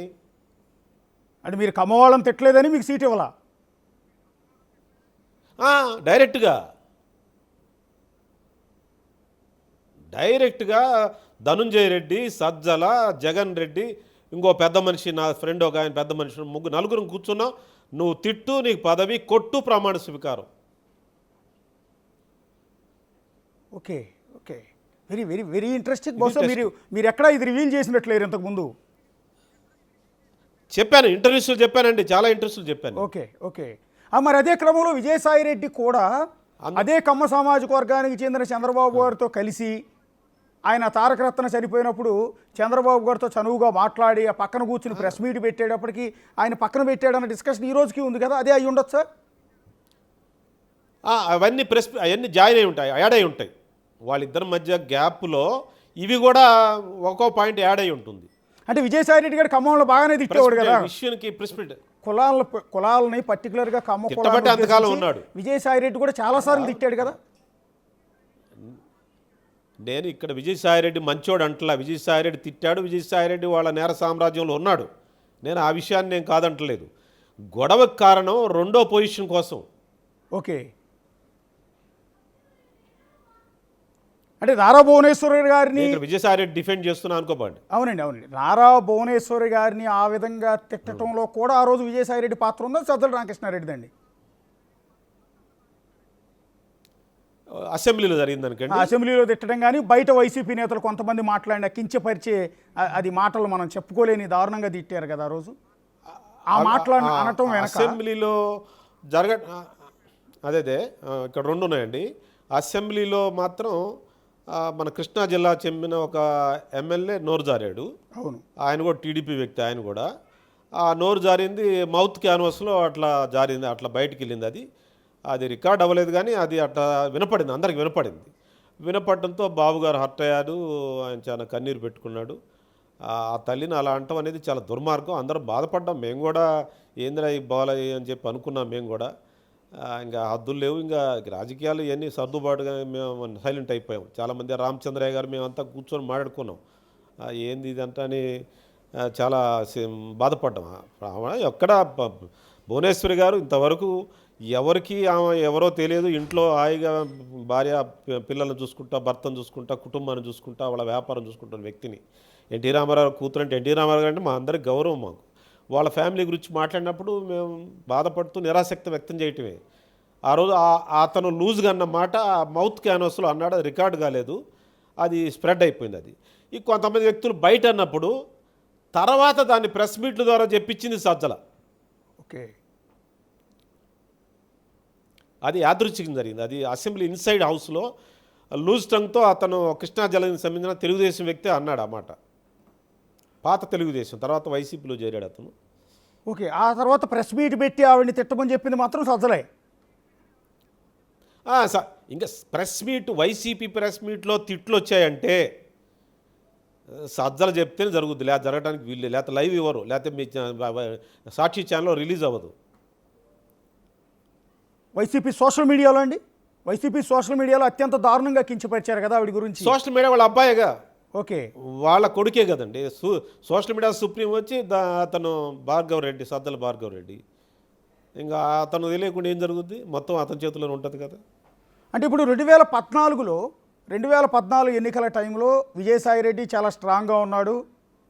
అంటే మీరు కమ్మవాళ్ళని తిట్టలేదని మీకు సీట్ ఇవ్వాలా?
డైరెక్ట్గా ధనుంజయ రెడ్డి, సజ్జల, జగన్ రెడ్డి, ఇంకో పెద్ద మనిషి, నా ఫ్రెండ్ ఒక ఆయన పెద్ద మనిషి, నలుగురు కూర్చున్నాం. నువ్వు తిట్టు, నీకు పదవి, కొట్టు, ప్రమాణ స్వీకారం.
Okay, okay, very very very interesting. బహుశా మీరు ఎక్కడ ఇది రివీల్ చేసినట్లేరు ఇంతకుముందు.
చెప్పాను, ఇంటర్వ్యూస్లో చెప్పానండి, చాలా ఇంటర్వ్యూస్లో చెప్పాను.
Okay, okay. మరి అదే క్రమంలో విజయసాయిరెడ్డి కూడా అదే కమ్మ సామాజిక వర్గానికి చెందిన చంద్రబాబు గారితో కలిసి ఆయన తారకరత్న చనిపోయినప్పుడు చంద్రబాబు గారితో చనువుగా మాట్లాడి ఆ పక్కన కూర్చుని ప్రెస్ మీట్ పెట్టేటప్పటికి ఆయన పక్కన పెట్టాడన్న డిస్కషన్ ఈ రోజుకి ఉంది కదా, అదే అయ్యి ఉండొచ్చు సార్?
అవన్నీ జాయిన్ అయి ఉంటాయి, యాడ్ అయి ఉంటాయి. వాళ్ళిద్దరి మధ్య గ్యాప్లో ఇవి కూడా ఒక్కో పాయింట్ యాడ్ అయి ఉంటుంది.
అంటే విజయసాయిరెడ్డి గారు ఖమ్మంలో బాగానే తిట్టేవాడు కదా, కులాలని పర్టికులర్గా ఖమ్మం
కులాలని అంతకాలం ఉన్నాడు.
విజయసాయిరెడ్డి కూడా చాలాసార్లు తిట్టాడు కదా.
నేను ఇక్కడ విజయసాయిరెడ్డి మంచోడు అంటలా, విజయసాయిరెడ్డి తిట్టాడు, విజయసాయిరెడ్డి వాళ్ళ నేర సామ్రాజ్యంలో ఉన్నాడు. నేను ఆ విషయాన్ని నేను కాదంటలేదు. గొడవకు కారణం రెండో పొజిషన్ కోసం.
ఓకే, అంటే నారా భువనేశ్వరి గారిని
విజయసాయిరెడ్డి డిఫెండ్ చేస్తున్నా అనుకోబండి.
అవునండి, అవునండి, నారా భువనేశ్వరి గారిని ఆ విధంగా తిట్టడంలో కూడా ఆ రోజు విజయసాయిరెడ్డి పాత్ర ఉందా, సజ్జల రామకృష్ణారెడ్డి దండి?
అసెంబ్లీలో జరిగిందనుకోండి,
అసెంబ్లీలో తిట్టడం కానీ బయట వైసీపీ నేతలు కొంతమంది మాట్లాడిన కించపరిచే అది మాటలు మనం చెప్పుకోలేని దారుణంగా తిట్టారు కదా ఆ రోజు. ఆ మాటలు అనటం
అసెంబ్లీలో అదే ఇక్కడ రెండు ఉన్నాయండి. అసెంబ్లీలో మాత్రం మన కృష్ణా జిల్లా చెందిన ఒక ఎమ్మెల్యే నోరు జారాడు.
అవును,
ఆయన కూడా టీడీపీ వ్యక్తి. ఆయన కూడా ఆ నోరు జారింది మౌత్ క్యాన్వాస్లో అట్లా జారింది, అట్లా బయటికి వెళ్ళింది. అది రికార్డ్ అవ్వలేదు కానీ అది అట్లా వినపడింది, అందరికి వినపడింది. వినపడటంతో బాబుగారు హర్ట్ అయ్యారు. ఆయన చాలా కన్నీరు పెట్టుకున్నాడు. ఆ తల్లిని అలా అంటం అనేది చాలా దుర్మార్గం. అందరం బాధపడ్డాం. మేము కూడా ఏందిరా ఈ బాలయ్య అని చెప్పి అనుకున్నాం మేము కూడా. ఇంకా హద్దులు లేవు. ఇంకా రాజకీయాలు ఇవన్నీ సర్దుబాటుగా మేము సైలెంట్ అయిపోయాం. చాలామంది రామచంద్రయ్య గారు మేమంతా కూర్చొని మాట్లాడుకున్నాం. ఏంది ఇదంతా అని చాలా బాధపడ్డాం. ఎక్కడ భువనేశ్వరి గారు ఇంతవరకు ఎవరికి ఆమె ఎవరో తెలియదు, ఇంట్లో హాయిగా భార్య పిల్లల్ని చూసుకుంటా, భర్తను చూసుకుంటా, కుటుంబాన్ని చూసుకుంటా, వాళ్ళ వ్యాపారం చూసుకుంటున్న వ్యక్తిని. ఎన్టీ రామారావు కూతురు అంటే ఎన్టీ రామారావు గారు అంటే మా అందరికి గౌరవం. మాకు వాళ్ళ ఫ్యామిలీ గురించి మాట్లాడినప్పుడు మేము బాధపడుతూ నిరాసక్తి వ్యక్తం చేయటమే. ఆ రోజు అతను లూజ్గా అన్న మాట మౌత్ క్యాన్వాస్లో అన్నాడు, అది రికార్డు కాలేదు, అది స్ప్రెడ్ అయిపోయింది. అది ఈ కొంతమంది వ్యక్తులు బయట అన్నప్పుడు తర్వాత దాన్ని ప్రెస్ మీట్ల ద్వారా చెప్పించింది సజ్జల.
ఓకే,
అది యాదృచ్ఛికం జరిగింది. అది అసెంబ్లీ ఇన్సైడ్ హౌస్లో లూజ్ టంగ్తో అతను కృష్ణా జిల్లాకు సంబంధించిన తెలుగుదేశం వ్యక్తి అన్నాడు ఆ మాట. పాత తెలుగుదేశం, తర్వాత వైసీపీలో చేరాడు అతను.
ఓకే. ఆ తర్వాత ప్రెస్ మీట్ పెట్టి ఆవిడని తిట్టమని చెప్పింది మాత్రం సజ్జలే.
ఇంకా ప్రెస్ మీట్, వైసీపీ ప్రెస్ మీట్లో తిట్లు వచ్చాయంటే సజ్జలు చెప్తేనే జరుగుద్ది, లేదా జరగడానికి వీళ్ళు, లేకపోతే లైవ్ ఇవ్వరు, లేకపోతే మీ సాక్షి ఛానల్లో రిలీజ్ అవ్వదు.
వైసీపీ సోషల్ మీడియాలో అండి, వైసీపీ సోషల్ మీడియాలో అత్యంత దారుణంగా కించపరిచారు కదా ఆవిడ గురించి.
సోషల్ మీడియా వాళ్ళ అబ్బాయిగా,
ఓకే,
వాళ్ళ కొడుకే కదండి సోషల్ మీడియా సుప్రీం వచ్చి అతను భార్గవ్ రెడ్డి, సజ్జల భార్గవ్ రెడ్డి. ఇంకా అతను తెలియకుండా ఏం జరుగుద్ది, మొత్తం అతని చేతిలోనే ఉంటుంది కదా.
అంటే ఇప్పుడు 2014 ఎన్నికల టైంలో విజయసాయిరెడ్డి చాలా స్ట్రాంగ్గా ఉన్నాడు.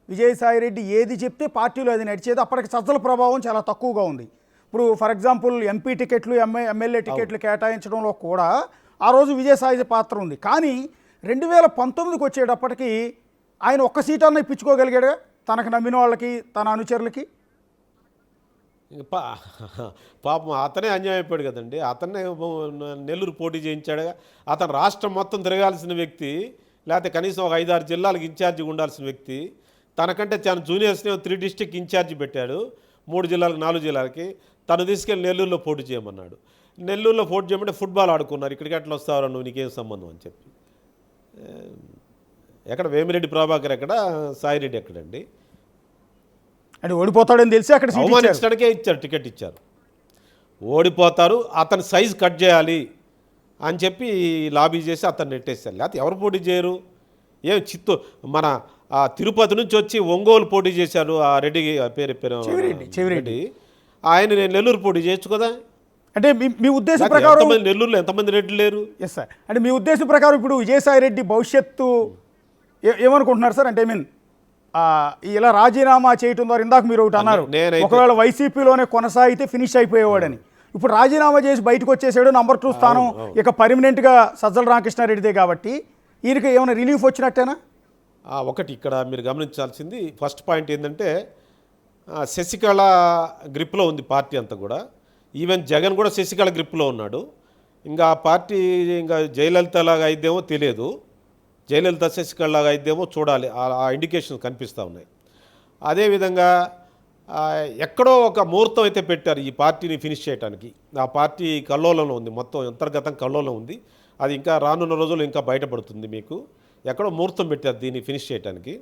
విజయసాయిరెడ్డి ఏది చెప్తే పార్టీలో అది నడిచేది. అప్పటికి సజ్జల ప్రభావం చాలా తక్కువగా ఉంది. ఇప్పుడు ఫర్ ఎగ్జాంపుల్ ఎంపీ టికెట్లు, ఎమ్మెల్యే టికెట్లు కేటాయించడంలో కూడా ఆ రోజు విజయసాయి పాత్ర ఉంది. కానీ 2019కి వచ్చేటప్పటికి ఆయన ఒక్క సీటన్నా ఇప్పించుకోగలిగాడు తనకు నమ్మిన వాళ్ళకి, తన అనుచరులకి.
పాపం అతనే అన్యాయం అయిపోయాడు కదండి. అతన్నే నెల్లూరు పోటీ చేయించాడుగా. అతను రాష్ట్రం మొత్తం తిరగాల్సిన వ్యక్తి, లేకపోతే కనీసం ఒక 5-6 జిల్లాలకు ఇన్ఛార్జిగా ఉండాల్సిన వ్యక్తి. తనకంటే చాలా జూనియర్స్ని 3 డిస్ట్రిక్ట్ ఇన్ఛార్జి పెట్టాడు, 3 జిల్లాలకు 4 జిల్లాలకి. తను తీసుకెళ్ళి నెల్లూరులో పోటీ చేయమన్నాడు. నెల్లూరులో పోటీ చేయమంటే ఫుట్బాల్ ఆడుకున్నారు. ఇక్కడికి ఎట్లా వస్తావు నువ్వు, నీకేం సంబంధం అని చెప్పి. ఎక్కడ వేమిరెడ్డి ప్రభాకర్ ఎక్కడ, సాయిరెడ్డి ఎక్కడండి?
అంటే ఓడిపోతాడని తెలిసి అక్కడ
అవమానించడానికే ఇచ్చారు, టికెట్ ఇచ్చారు. ఓడిపోతారు, అతని సైజు కట్ చేయాలి అని చెప్పి లాబీ చేసి అతన్ని నెట్టేశారు. లేకపోతే ఎవరు పోటీ చేయరు? ఏం మన తిరుపతి నుంచి వచ్చి ఒంగోలు పోటీ చేశారు ఆ రెడ్డి చెవిరెడ్డి. ఆయన నేను నెల్లూరు పోటీ చేయొచ్చు కదా.
అంటే మీ ఉద్దేశం ప్రకారం
నెల్లూరులో ఎంతమంది రెడ్డి లేరు?
Yes sir. అంటే మీ ఉద్దేశం ప్రకారం ఇప్పుడు విజయసాయిరెడ్డి భవిష్యత్తు ఏమనుకుంటున్నారు సార్? అంటే ఇలా రాజీనామా చేయటం ద్వారా ఇందాక మీరు ఒకటి అన్నారు, ఒకవేళ వైసీపీలోనే కొనసాగితే ఫినిష్ అయిపోయేవాడని. ఇప్పుడు రాజీనామా చేసి బయటకు వచ్చేసాడు, నంబర్ 2 స్థానం ఇక పర్మనెంట్గా సజ్జల రామకృష్ణారెడ్డిదే కాబట్టి ఈయనకి ఏమైనా రిలీఫ్ వచ్చినట్టేనా?
ఒకటి ఇక్కడ మీరు గమనించాల్సింది ఫస్ట్ పాయింట్ ఏంటంటే, శశికళ గ్రిప్లో ఉంది పార్టీ అంతా కూడా. ఈవెన్ జగన్ కూడా శశికళ గ్రిప్లో ఉన్నాడు. ఇంకా ఆ పార్టీ ఇంకా జయలలిత లాగా అయిద్దేమో తెలియదు, జయలలిత శశికళ లాగా అయిద్దేమో చూడాలి. ఆ ఇండికేషన్స్ కనిపిస్తూ ఉన్నాయి. అదేవిధంగా ఎక్కడో ఒక ముహూర్తం అయితే పెట్టారు ఈ పార్టీని ఫినిష్ చేయడానికి. ఆ పార్టీ కల్లోలంలో ఉంది, మొత్తం అంతర్గతం కల్లోలం ఉంది. అది ఇంకా రానున్న రోజుల్లో ఇంకా బయటపడుతుంది మీకు. ఎక్కడో ముహూర్తం పెట్టారు దీన్ని ఫినిష్ చేయడానికి.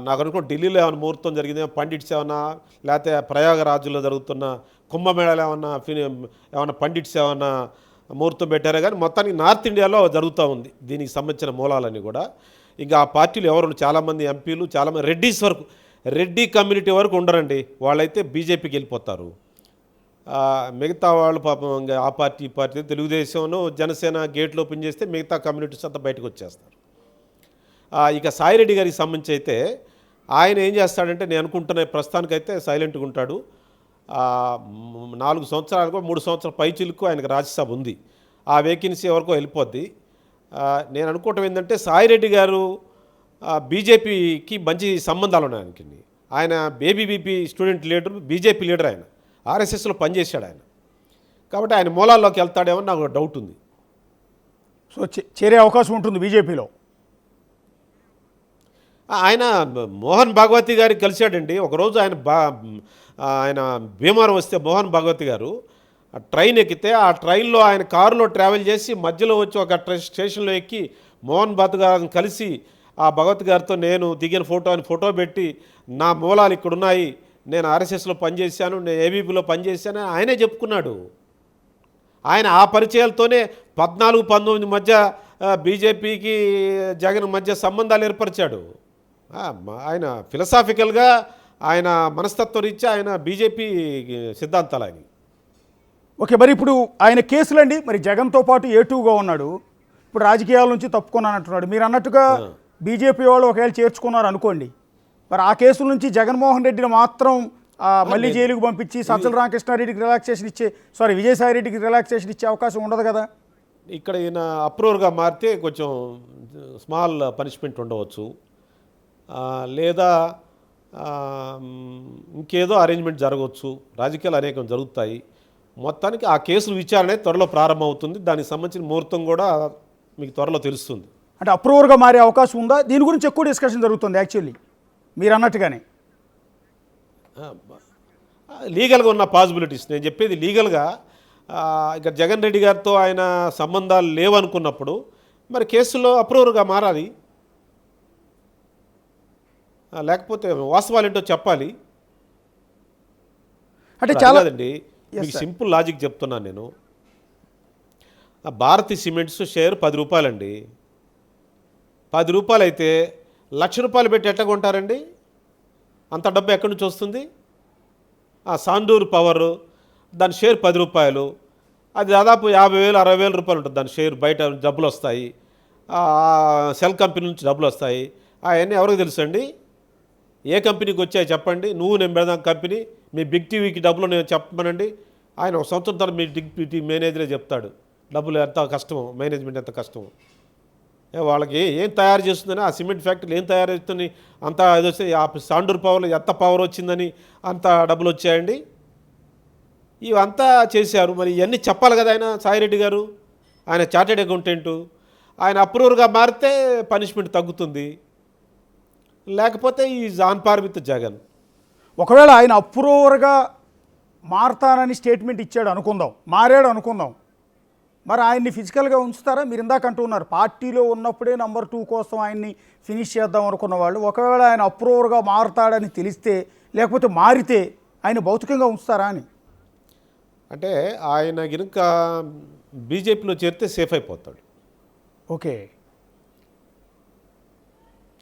నాకు అనుకో ఢిల్లీలో ఏమైనా ముహూర్తం జరిగింది, పండిట్స్ ఏమన్నా, లేకపోతే ప్రయాగరాజ్లో జరుగుతున్న కుంభమేళాలో ఏమన్నా పండిట్స్ ఏమన్నా ముహూర్తం పెట్టారే. కానీ మొత్తానికి నార్త్ ఇండియాలో జరుగుతూ ఉంది దీనికి సంబంధించిన మూలాలన్నీ కూడా. ఇంకా ఆ పార్టీలు ఎవరు, చాలామంది ఎంపీలు, చాలామంది రెడ్డిస్ వరకు, రెడ్డి కమ్యూనిటీ వరకు ఉండరండి. వాళ్ళైతే బీజేపీకి వెళ్ళిపోతారు. మిగతా వాళ్ళు పాపం ఇంకా ఆ పార్టీ ఈ పార్టీ తెలుగుదేశంలో జనసేన గేట్లు ఓపెన్ చేస్తే మిగతా కమ్యూనిటీస్ అంతా బయటకు వచ్చేస్తారు. ఇక సాయిరెడ్డి గారికి సంబంధించి అయితే ఆయన ఏం చేస్తాడంటే, నేను అనుకుంటున్న ప్రస్తుతానికైతే సైలెంట్గా ఉంటాడు. 4 సంవత్సరాలకు 3 సంవత్సరాల పైచిలకు ఆయనకు రాజ్యసభ ఉంది. ఆ వేకెన్సీ ఎవరికో వెళ్ళిపోద్ది. నేను అనుకోవటం ఏంటంటే, సాయిరెడ్డి గారు బీజేపీకి మంచి సంబంధాలు ఉన్నాయి ఆయనకి. ఆయన BBP student leader, BJP leader, ఆయన ఆర్ఎస్ఎస్లో పనిచేశాడు ఆయన. కాబట్టి ఆయన మూలాల్లోకి వెళ్తాడేమో నాకు డౌట్ ఉంది.
సో చేరే అవకాశం ఉంటుంది బీజేపీలో.
ఆయన మోహన్ భాగవతి గారికి కలిశాడండి ఒకరోజు. ఆయన భీమవరం వస్తే మోహన్ భాగవతి గారు ఆ ట్రైన్ ఎక్కితే ఆ ట్రైన్లో ఆయన కారులో ట్రావెల్ చేసి మధ్యలో వచ్చి ఒక స్టేషన్లో ఎక్కి మోహన్ బాత్ గారిని కలిసి ఆ భగవత్ గారితో నేను దిగిన ఫోటో పెట్టి నా మూలాలు ఇక్కడ ఉన్నాయి, నేను ఆర్ఎస్ఎస్లో పనిచేశాను, నేను ఏబీపీలో పనిచేశాను ఆయనే చెప్పుకున్నాడు. ఆయన ఆ పరిచయాలతోనే 14-19 మధ్య బీజేపీకి జగన్ మధ్య సంబంధాలు ఏర్పరిచాడు. ఆయన ఫిలసాఫికల్గా ఆయన మనస్తత్వ రీత్యా ఆయన బీజేపీ సిద్ధాంతాలు ఆయన.
ఓకే, మరి ఇప్పుడు ఆయన కేసులండి, మరి జగన్తో పాటు ఏటూగా ఉన్నాడు, ఇప్పుడు రాజకీయాల నుంచి తప్పుకున్నానంటున్నాడు. మీరు అన్నట్టుగా బీజేపీ వాళ్ళు ఒకవేళ చేర్చుకున్నారు అనుకోండి, మరి ఆ కేసుల నుంచి జగన్మోహన్ రెడ్డిని మాత్రం మళ్ళీ జైలుకు పంపించి సజ్జల రామకృష్ణారెడ్డికి రిలాక్సేషన్ ఇచ్చే విజయసాయి రెడ్డికి రిలాక్సేషన్ ఇచ్చే అవకాశం ఉండదు కదా.
ఇక్కడ ఈయన అప్రూవర్గా మారితే కొంచెం స్మాల్ పనిష్మెంట్ ఉండవచ్చు, లేదా ఇంకేదో అరేంజ్మెంట్ జరగవచ్చు. రాజకీయాలు అనేకం జరుగుతాయి. మొత్తానికి ఆ కేసుల విచారణ త్వరలో ప్రారంభమవుతుంది. దానికి సంబంధించిన ముహూర్తం కూడా మీకు త్వరలో తెలుస్తుంది.
అంటే అప్రూవర్గా మారే అవకాశం ఉందా? దీని గురించి ఎక్కువ డిస్కషన్ జరుగుతుంది యాక్చువల్లీ మీరు అన్నట్టుగానే.
లీగల్గా ఉన్న పాసిబిలిటీస్ నేను చెప్పేది లీగల్గా. ఇక జగన్ రెడ్డి గారితో ఆయన సంబంధాలు లేవనుకున్నప్పుడు మరి కేసులో అప్రూవర్గా మారాలి, లేకపోతే వాస్తవాలు ఏంటో చెప్పాలి. అంటే చాలా అండి, మీకు సింపుల్ లాజిక్ చెప్తున్నాను నేను. భారతీ సిమెంట్స్ షేర్ 10 రూపాయలండి. 10 రూపాయలు అయితే ₹1,00,000 పెట్టి ఎట్లా కొంటారండి? అంత డబ్బు ఎక్కడి నుంచి వస్తుంది? సాండూర్ పవర్ దాని షేర్ 10 రూపాయలు, అది దాదాపు 50,000 60,000 రూపాయలు ఉంటుంది దాని షేర్. బయట డబ్బులు వస్తాయి, సెల్ కంపెనీ నుంచి డబ్బులు వస్తాయి. అవన్నీ ఎవరికి తెలుసు అండి? ఏ కంపెనీకి వచ్చాయి చెప్పండి? నువ్వు నేను పెడదాం కంపెనీ, మీ బిగ్ టీవీకి డబ్బులు నేను చెప్పమనండి. ఆయన ఒక సంవత్సరం తర్వాత మీ బిగ్ టీవీ మేనేజరే చెప్తాడు డబ్బులు ఎంత కష్టమో, మేనేజ్మెంట్ ఎంత కష్టమో. వాళ్ళకి ఏం తయారు చేస్తుందని, ఆ సిమెంట్ ఫ్యాక్టరీలు ఏం తయారు చేస్తుంది అంత ఇది వస్తే, ఆ సాండూర్ పవర్లో ఎంత పవర్ వచ్చిందని అంత డబ్బులు వచ్చాయండి. ఇవంతా చేశారు. మరి ఇవన్నీ చెప్పాలి కదా ఆయన సాయిరెడ్డి గారు. ఆయన చార్టెడ్ అకౌంటెంటు. ఆయన అప్రూవర్గా మారితే పనిష్మెంట్ తగ్గుతుంది, లేకపోతే ఈ ఆన్ పార్ విత్ జగన్.
ఒకవేళ ఆయన అప్రూవర్గా మారతానని స్టేట్మెంట్ ఇచ్చాడు అనుకుందాం, మారాడు అనుకుందాం, మరి ఆయన్ని ఫిజికల్గా ఉంచుతారా? మీరు ఇందాక అంటున్నారు పార్టీలో ఉన్నప్పుడే నెంబర్ 2 కోసం ఆయన్ని ఫినిష్ చేద్దాం అనుకున్న వాళ్ళు, ఒకవేళ ఆయన అప్రూవర్గా మారతాడని తెలిస్తే లేకపోతే మారితే ఆయన భౌతికంగా ఉంచుతారా అని.
అంటే ఆయన కనుక బీజేపీలో చేరితే సేఫ్ అయిపోతాడు.
ఓకే,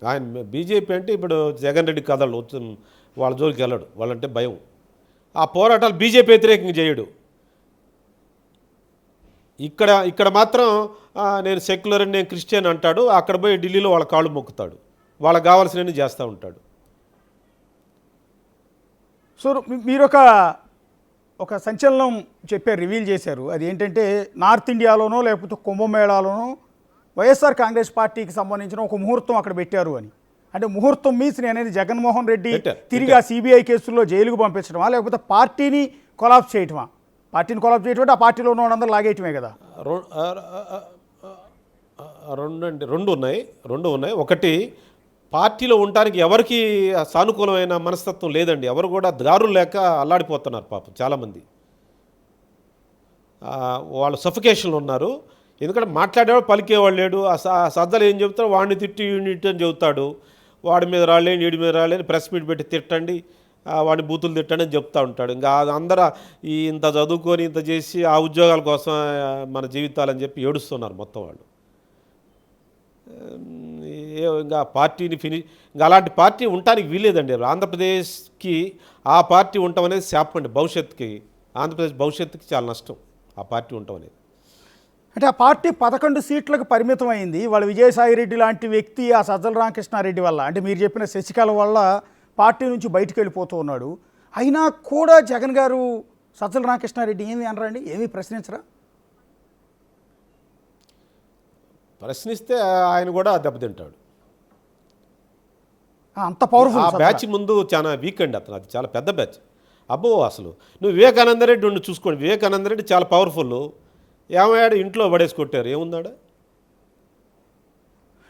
ఆయన బీజేపీ అంటే ఇప్పుడు జగన్ రెడ్డి కథలు వాళ్ళ జోలికి వెళ్ళడు, వాళ్ళంటే భయం. ఆ పోరాటాలు బీజేపీ వ్యతిరేకంగా చేయడు. ఇక్కడ మాత్రం నేను సెక్యులర్ అని, నేను క్రిస్టియన్ అంటాడు. అక్కడ పోయి ఢిల్లీలో వాళ్ళ కాళ్ళు మొక్కుతాడు, వాళ్ళకి కావాల్సినవి చేస్తూ ఉంటాడు.
సో మీరు ఒక సంచలనం చెప్పారు, రివీల్ చేశారు. అది ఏంటంటే నార్త్ ఇండియాలోనో లేకపోతే కుంభమేళాలోనో వైఎస్ఆర్ కాంగ్రెస్ పార్టీకి సంబంధించిన ఒక ముహూర్తం అక్కడ పెట్టారు అని. అంటే ముహూర్తం మీన్స్ అనేది జగన్మోహన్ రెడ్డి తిరిగి ఆ సిబిఐ కేసుల్లో జైలుకు పంపించడమా, లేకపోతే పార్టీని కొలాప్స్ చేయటమా? పార్టీని కొలాప్స్ చేయటం అంటే ఆ పార్టీలో ఉన్న వాళ్ళందరూ లాగేయటమే కదా.
రెండు ఉన్నాయి. ఒకటి, పార్టీలో ఉండటానికి ఎవరికి సానుకూలమైన మనస్తత్వం లేదండి. ఎవరు కూడా దారులు లేక అల్లాడిపోతున్నారు పాపం చాలామంది. వాళ్ళు సఫికేషన్లో ఉన్నారు. ఎందుకంటే మాట్లాడేవాడు పలికేవాడు లేడు. సజ్జలు ఏం చెబుతాడు, వాడిని తిట్టి వీడిని అని చెబుతాడు. వాడి మీద రాలేని వీడి మీద రాలేని ప్రెస్ మీట్ పెట్టి తిట్టండి, వాడిని బూతులు తిట్టండి అని చెప్తూ ఉంటాడు. ఇంకా అందరూ ఇంత చదువుకొని ఇంత చేసి ఆ ఉద్యోగాల కోసం మన జీవితాలని చెప్పి ఏడుస్తున్నారు మొత్తం వాళ్ళు. ఇంకా పార్టీని ఇంకా అలాంటి పార్టీ ఉండటానికి వీలేదండి. ఆంధ్రప్రదేశ్కి ఆ పార్టీ ఉండటం అనేది శాపం అండి. భవిష్యత్తుకి, ఆంధ్రప్రదేశ్ భవిష్యత్తుకి చాలా నష్టం ఆ పార్టీ ఉండటం అనేది.
అంటే ఆ పార్టీ 11 సీట్లకు పరిమితం అయింది. వాళ్ళ విజయసాయి రెడ్డి లాంటి వ్యక్తి ఆ సజ్జల రామకృష్ణారెడ్డి వల్ల, అంటే మీరు చెప్పిన శశికళ వల్ల పార్టీ నుంచి బయటకు వెళ్ళిపోతూ ఉన్నాడు. అయినా కూడా జగన్ గారు సజ్జల రామకృష్ణారెడ్డి ఏమి అనరండి, ఏమీ ప్రశ్నించరా?
ప్రశ్నిస్తే ఆయన కూడా దెబ్బతింటాడు.
అంత పవర్ఫుల్.
ఆ బ్యాచ్ ముందు చాలా వీక్ అండి అతను, అది చాలా పెద్ద బ్యాచ్. అబ్బో అసలు నువ్వు వివేకానంద రెడ్డి ఉండి చూసుకోండి. వివేకానంద రెడ్డి చాలా పవర్ఫుల్. ఏమయ్యాడు, ఇంట్లో పడేసి కొట్టారు, ఏముందాడు.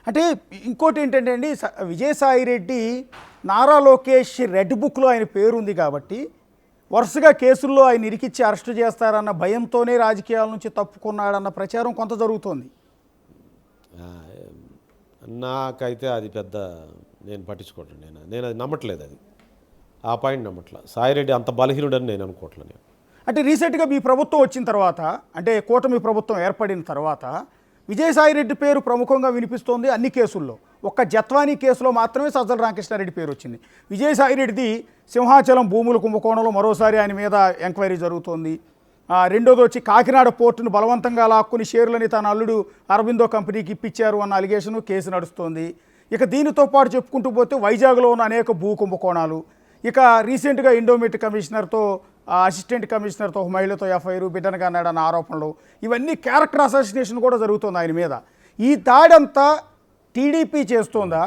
అంటే ఇంకోటి ఏంటంటే అండి, విజయసాయి రెడ్డి నారా లోకేష్ రెడ్ బుక్లో ఆయన పేరు ఉంది కాబట్టి వరుసగా కేసుల్లో ఆయన ఇరికిచ్చి అరెస్టు చేస్తారన్న భయంతోనే రాజకీయాల నుంచి తప్పుకున్నాడన్న ప్రచారం కొంత జరుగుతోంది.
ఆ, నాకైతే అది పెద్ద నేను పట్టించుకోవట్లేదు. నేను అది నమ్మట్లేదు. అది ఆ పాయింట్ నమ్మట్లేదు. సాయిరెడ్డి అంత బలహీనుడని నేను అనుకోవట్లేదు. నేను
అంటే రీసెంట్గా మీ ప్రభుత్వం వచ్చిన తర్వాత, అంటే కూటమి ప్రభుత్వం ఏర్పడిన తర్వాత విజయసాయిరెడ్డి పేరు ప్రముఖంగా వినిపిస్తోంది అన్ని కేసుల్లో. ఒక్క జత్వానీ కేసులో మాత్రమే సజ్జల రామకృష్ణారెడ్డి పేరు వచ్చింది. విజయసాయిరెడ్డిది సింహాచలం భూముల కుంభకోణంలో మరోసారి ఆయన మీద ఎంక్వైరీ జరుగుతోంది. రెండోది వచ్చి కాకినాడ పోర్టును బలవంతంగా లాక్కుని షేర్లని తన అల్లుడు అరబిందో కంపెనీకి ఇప్పించారు అన్న అలిగేషను కేసు నడుస్తోంది. ఇక దీనితో పాటు చెప్పుకుంటూ పోతే వైజాగ్లో ఉన్న అనేక భూ కుంభకోణాలు, ఇక రీసెంట్గా ఎండోమెంట్ కమిషనర్తో అసిస్టెంట్ కమిషనర్తో ఒక మహిళతో ఎఫ్ఐఆర్, బిడ్డనగా అన్నాడన్న ఆరోపణలు, ఇవన్నీ క్యారెక్టర్ అసాసినేషన్ కూడా జరుగుతుంది ఆయన మీద. ఈ దాడంతా టీడీపీ చేస్తోందా,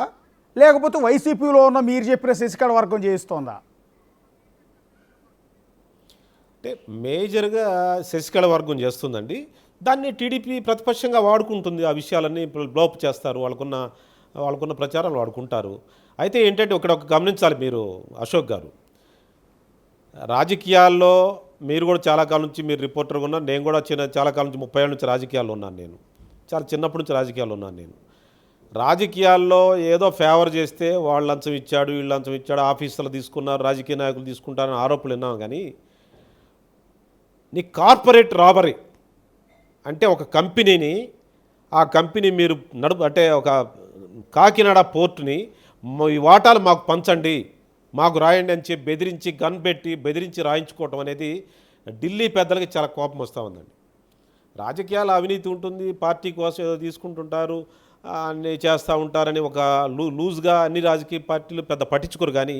లేకపోతే వైసీపీలో ఉన్న మీరు చెప్పిన శశికళ వర్గం చేయిస్తోందా?
అంటే మేజర్గా శశికళ వర్గం చేస్తుందండి. దాన్ని టీడీపీ ప్రతిపక్షంగా వాడుకుంటుంది. ఆ విషయాలన్నీ బ్లోప్ చేస్తారు, వాళ్ళకున్న ప్రచారాలు వాడుకుంటారు. అయితే ఏంటంటే ఒక గమనించాలి మీరు అశోక్ గారు, రాజకీయాల్లో మీరు కూడా చాలా కాలం నుంచి మీరు రిపోర్టర్గా ఉన్నారు. నేను కూడా చాలా కాలం నుంచి 30 ఏళ్ళ నుంచి రాజకీయాల్లో ఉన్నాను. నేను చాలా చిన్నప్పటి నుంచి రాజకీయాల్లో ఉన్నాను. నేను రాజకీయాల్లో ఏదో ఫేవర్ చేస్తే వాళ్ళు లంచం ఇచ్చాడు, వీళ్ళు లంచం ఇచ్చాడు, ఆఫీసులు తీసుకున్నారు, రాజకీయ నాయకులు తీసుకుంటారని ఆరోపణలు విన్నాం. కానీ నీ కార్పొరేట్ రాబరీ అంటే ఒక కంపెనీని, ఆ కంపెనీ మీరు అంటే ఒక కాకినాడ పోర్టుని ఈ వాటాలు మాకు పంచండి, మాకు రాయండి అని చెప్పి బెదిరించి గన్ పెట్టి బెదిరించి రాయించుకోవటం అనేది ఢిల్లీ పెద్దలకి చాలా కోపం వస్తూ ఉందండి. రాజకీయాల అవినీతి ఉంటుంది, పార్టీ కోసం ఏదో తీసుకుంటుంటారు, అన్నీ చేస్తూ ఉంటారని ఒక లూజ్గా అన్ని రాజకీయ పార్టీలు పెద్ద పట్టించుకోరు. కానీ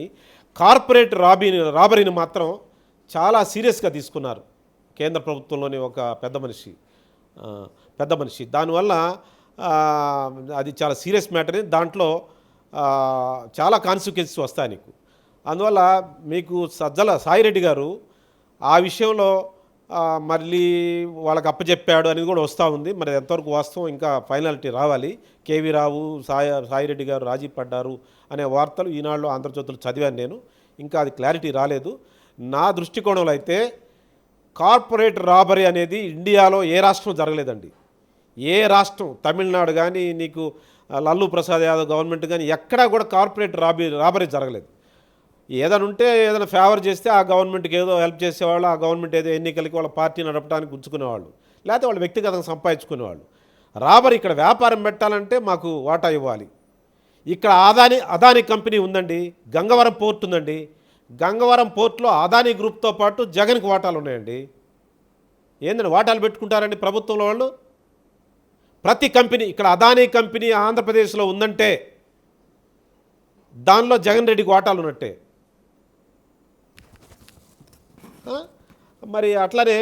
కార్పొరేట్ రాబరీని మాత్రం చాలా సీరియస్గా తీసుకున్నారు కేంద్ర ప్రభుత్వంలోని ఒక పెద్ద మనిషి. దానివల్ల అది చాలా సీరియస్ మ్యాటర్. దాంట్లో చాలా కాన్సిక్వెన్సెస్ వస్తాయి నీకు. అందువల్ల మీకు సజ్జల సాయిరెడ్డి గారు ఆ విషయంలో మళ్ళీ వాళ్ళకి అప్పచెప్పాడు అనేది కూడా వస్తూ ఉంది. మరి ఎంతవరకు వాస్తవం ఇంకా ఫైనాలిటీ రావాలి. కేవీ రావు, సాయిరెడ్డి గారు రాజీ పడ్డారు అనే వార్తలు ఈనాడులో ఆంధ్రజ్యోతిలో చదివాను నేను. ఇంకా అది క్లారిటీ రాలేదు. నా దృష్టికోణంలో అయితే కార్పొరేట్ రాబరీ అనేది ఇండియాలో ఏ రాష్ట్రం జరగలేదండి. ఏ రాష్ట్రం, తమిళనాడు కానీ, నీకు లల్లూ ప్రసాద్ యాదవ్ గవర్నమెంట్ కానీ ఎక్కడా కూడా కార్పొరేట్ రాబరీ జరగలేదు. ఏదైనా ఉంటే ఏదైనా ఫేవర్ చేస్తే ఆ గవర్నమెంట్కి ఏదో హెల్ప్ చేసేవాళ్ళు, ఆ గవర్నమెంట్ ఏదో ఎన్నికలకి వాళ్ళ పార్టీ నడపడానికి ఉంచుకునేవాళ్ళు, లేకపోతే వాళ్ళు వ్యక్తిగతంగా సంపాదించుకునేవాళ్ళు. రాబరీ ఇక్కడ వ్యాపారం పెట్టాలంటే మాకు వాటా ఇవ్వాలి. ఇక్కడ అదానీ కంపెనీ ఉందండి, గంగవరం పోర్ట్ ఉందండి. గంగవరం పోర్టులో అదానీ గ్రూప్తో పాటు జగన్కి వాటాలు ఉన్నాయండి. ఏంటంటే వాటాలు పెట్టుకుంటారండి ప్రభుత్వంలో వాళ్ళు. ప్రతి కంపెనీ, ఇక్కడ అదానీ కంపెనీ ఆంధ్రప్రదేశ్లో ఉందంటే దానిలో జగన్ రెడ్డికి వాటాలు ఉన్నట్టే. మరి అట్లనే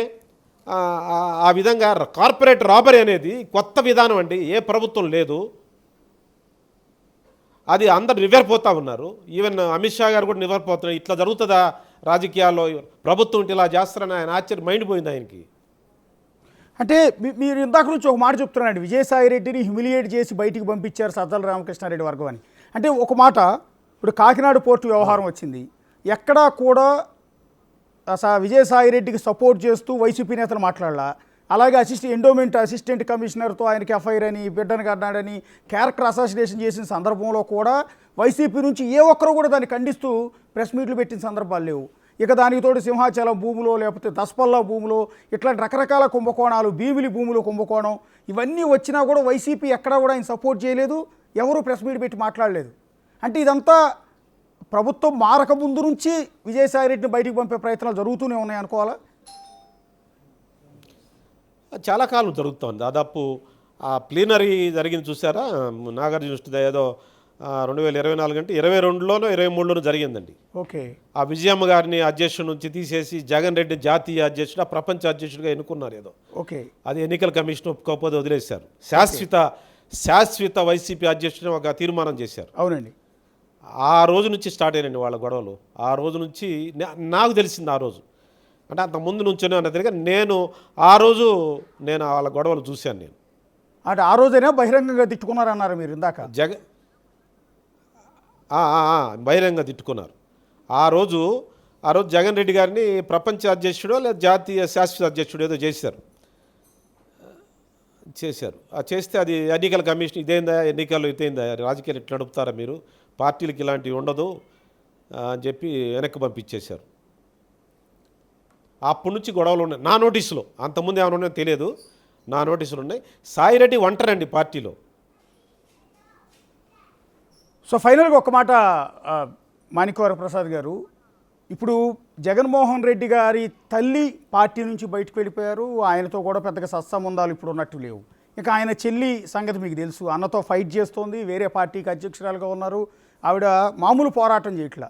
ఆ విధంగా కార్పొరేట్ రాబరీ అనేది కొత్త విధానం అండి, ఏ ప్రభుత్వం లేదు. అది అందరు నివ్వెరపోతూ ఉన్నారు. ఈవెన్ అమిత్ షా గారు కూడా నివ్వెరపోతున్నారు. ఇట్లా జరుగుతుందా రాజకీయాల్లో, ప్రభుత్వం ఇలా చేస్తారని ఆయన ఆశ్చర్యం మైండ్ పోయింది ఆయనకి.
అంటే మీరు ఇందాక నుంచి ఒక మాట చెప్తున్నారండి, విజయసాయిరెడ్డిని హ్యూమిలియేట్ చేసి బయటికి పంపించారు సజ్జల రామకృష్ణారెడ్డి వర్గం అని. అంటే ఒక మాట, ఇప్పుడు కాకినాడ పోర్టు వ్యవహారం వచ్చింది, ఎక్కడా కూడా విజయసాయిరెడ్డికి సపోర్ట్ చేస్తూ వైసీపీ నేతలు మాట్లాడాల. అలాగే ఎండోమెంట్ అసిస్టెంట్ కమిషనర్తో ఆయనకి ఎఫ్ఐఆర్ అని, బిడ్డను కన్నాడని క్యారెక్టర్ అసాసినేషన్ చేసిన సందర్భంలో కూడా వైసీపీ నుంచి ఏ ఒక్కరు కూడా దాన్ని ఖండిస్తూ ప్రెస్ మీట్లు పెట్టిన సందర్భాలు లేవు. ఇక దానికి తోడు సింహాచలం భూములో, లేకపోతే దస్పల్లా భూములో, ఇట్లాంటి రకరకాల కుంభకోణాలు, భీమిలి భూములు కుంభకోణం, ఇవన్నీ వచ్చినా కూడా వైసీపీ ఎక్కడా కూడా ఆయన సపోర్ట్ చేయలేదు, ఎవరు ప్రెస్ మీట్ పెట్టి మాట్లాడలేదు. అంటే ఇదంతా ప్రభుత్వం మారక ముందు నుంచి విజయసాయిరెడ్డిని బయటికి పంపే ప్రయత్నాలు జరుగుతూనే ఉన్నాయి అనుకోవాలా?
చాలా కాలం జరుగుతుంది. దాదాపు ఆ ప్లీనరీ జరిగింది చూసారా, నాగార్జున ఏదో 2024 అంటే 22లోనో 23లోనో జరిగిందండి.
ఓకే.
ఆ విజయమ్మ గారిని అధ్యక్షుడి నుంచి తీసేసి జగన్ రెడ్డి జాతీయ అధ్యక్షుడు, ప్రపంచ అధ్యక్షుడిగా ఎన్నుకున్నారు ఏదో.
ఓకే.
అది ఎన్నికల కమిషన్ ఒప్పుకోకపోతే వదిలేశారు. శాశ్వత వైసీపీ అధ్యక్షుడిని ఒక తీర్మానం చేశారు.
అవునండి.
ఆ రోజు నుంచి స్టార్ట్ అయినండి వాళ్ళ గొడవలు. ఆ రోజు నుంచి నాకు తెలిసింది, ఆ రోజు అంటే అంత ముందు నుంచోనే అన్నది. నేను ఆ రోజు వాళ్ళ గొడవలు చూశాను. నేను
అంటే ఆ రోజైనా బహిరంగంగా తిట్టుకున్నారన్నారు మీరు ఇందాక.
బహిరంగంగా తిట్టుకున్నారు. ఆ రోజు ఆ రోజు జగన్ రెడ్డి గారిని ప్రపంచ అధ్యక్షుడో లేదా జాతీయ శాశ్వత అధ్యక్షుడు ఏదో చేశారు. చేస్తే అది ఎన్నికల కమిషన్ ఇదేందా, ఎన్నికలు ఇదేందా, రాజకీయాలు ఇట్లా నడుపుతారా మీరు, పార్టీలకు ఇలాంటివి ఉండదు అని చెప్పి వెనక్కి పంపించేశారు. అప్పటి నుంచి గొడవలు ఉన్నాయి నా నోటీసులో. అంతకుముందు ఏమైనా ఉన్నాయో తెలియదు, నా నోటీసులు ఉన్నాయి. సాయిరెడ్డి ఒంటరండి పార్టీలో.
సో ఫైనల్గా ఒక మాట మాణిక్యవర ప్రసాద్ గారు, ఇప్పుడు జగన్మోహన్ రెడ్డి గారి తల్లి పార్టీ నుంచి బయటకు వెళ్ళిపోయారు. ఆయనతో కూడా పెద్దగా సత్సంబంధాలు ఇప్పుడు ఉన్నట్టు లేవు. ఇక ఆయన చెల్లి సంగతి మీకు తెలుసు, అన్నతో ఫైట్ చేస్తోంది, వేరే పార్టీకి అధ్యక్షురాలుగా ఉన్నారు. ఆవిడ మామూలు పోరాటం చేయట్లా.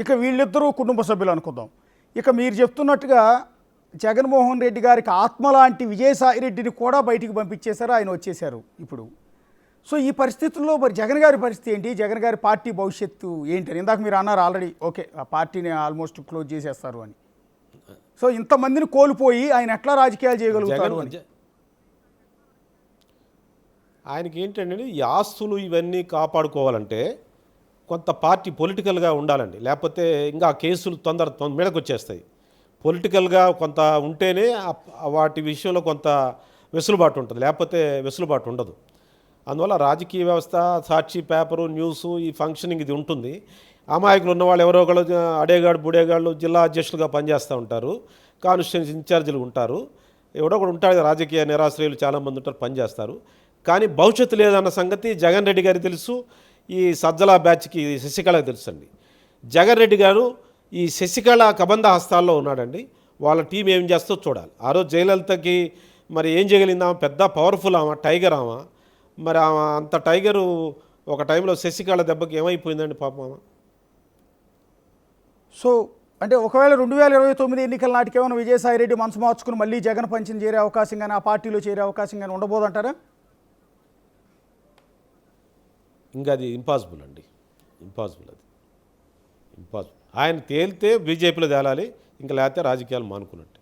ఇక వీళ్ళిద్దరూ కుటుంబ సభ్యులు అనుకుందాం. ఇక మీరు చెప్తున్నట్టుగా జగన్మోహన్ రెడ్డి గారికి ఆత్మ లాంటి విజయసాయి రెడ్డిని కూడా బయటికి పంపించేశారు, ఆయన వచ్చేశారు ఇప్పుడు. సో ఈ పరిస్థితుల్లో మరి జగన్ గారి పరిస్థితి ఏంటి, జగన్ గారి పార్టీ భవిష్యత్తు ఏంటి అని ఇందాక మీరు అన్నారు ఆల్రెడీ, ఓకే ఆ పార్టీని ఆల్మోస్ట్ క్లోజ్ చేసేస్తారు అని. సో ఇంతమందిని కోల్పోయి ఆయన ఎట్లా రాజకీయాలు చేయగలుగుతారు అని.
ఆయనకి ఏంటంటే ఈ ఆస్తులు ఇవన్నీ కాపాడుకోవాలంటే కొంత పార్టీ పొలిటికల్గా ఉండాలండి, లేకపోతే ఇంకా కేసులు తొందర మీదకి వచ్చేస్తాయి. పొలిటికల్గా కొంత ఉంటేనే వాటి విషయంలో కొంత వెసులుబాటు ఉంటుంది, లేకపోతే వెసులుబాటు ఉండదు. అందువల్ల రాజకీయ వ్యవస్థ, సాక్షి పేపరు, న్యూసు, ఈ ఫంక్షనింగ్ ఇది ఉంటుంది. అమాయకులు ఉన్నవాళ్ళు ఎవరో ఒకళ్ళు అడేగాడు బుడేగాళ్ళు జిల్లా అధ్యక్షులుగా పనిచేస్తూ ఉంటారు, కాన్స్టిట్యూన్సీ ఇన్ఛార్జీలు ఉంటారు, ఎవడో ఒకడు ఉంటాడు, రాజకీయ నిరాశ్రయులు చాలామంది ఉంటారు, పనిచేస్తారు. కానీ భవిష్యత్తు లేదన్న సంగతి జగన్ రెడ్డి గారికి తెలుసు, ఈ సజ్జల బ్యాచ్కి శశికళకి తెలుసు అండి. జగన్ రెడ్డి గారు ఈ శశికళ కబంధ హస్తాల్లో ఉన్నాడండి. వాళ్ళ టీం ఏం చేస్తో చూడాలి. ఆ రోజు జయలలితకి మరి ఏం చేయగలిగిందామా, పెద్ద పవర్ఫుల్ ఆమె, టైగర్ ఆమె. మరి అంత టైగరు ఒక టైంలో శశికళ దెబ్బకి ఏమైపోయిందండి పాపం.
సో అంటే ఒకవేళ 2029 ఎన్నికల నాటికి ఏమైనా విజయసాయి రెడ్డి మనసు మార్చుకుని మళ్ళీ జగన్ పంచం చేరే అవకాశం కానీ, ఆ పార్టీలో చేరే అవకాశం కానీ ఉండబోదంటారా?
ఇంకా అది ఇంపాసిబుల్ అండి, ఇంపాసిబుల్. అది ఇంపాసిబుల్. ఆయన తేలితే బీజేపీలో తేలాలి, ఇంకా లేకపోతే రాజకీయాలు మానుకున్నట్టు.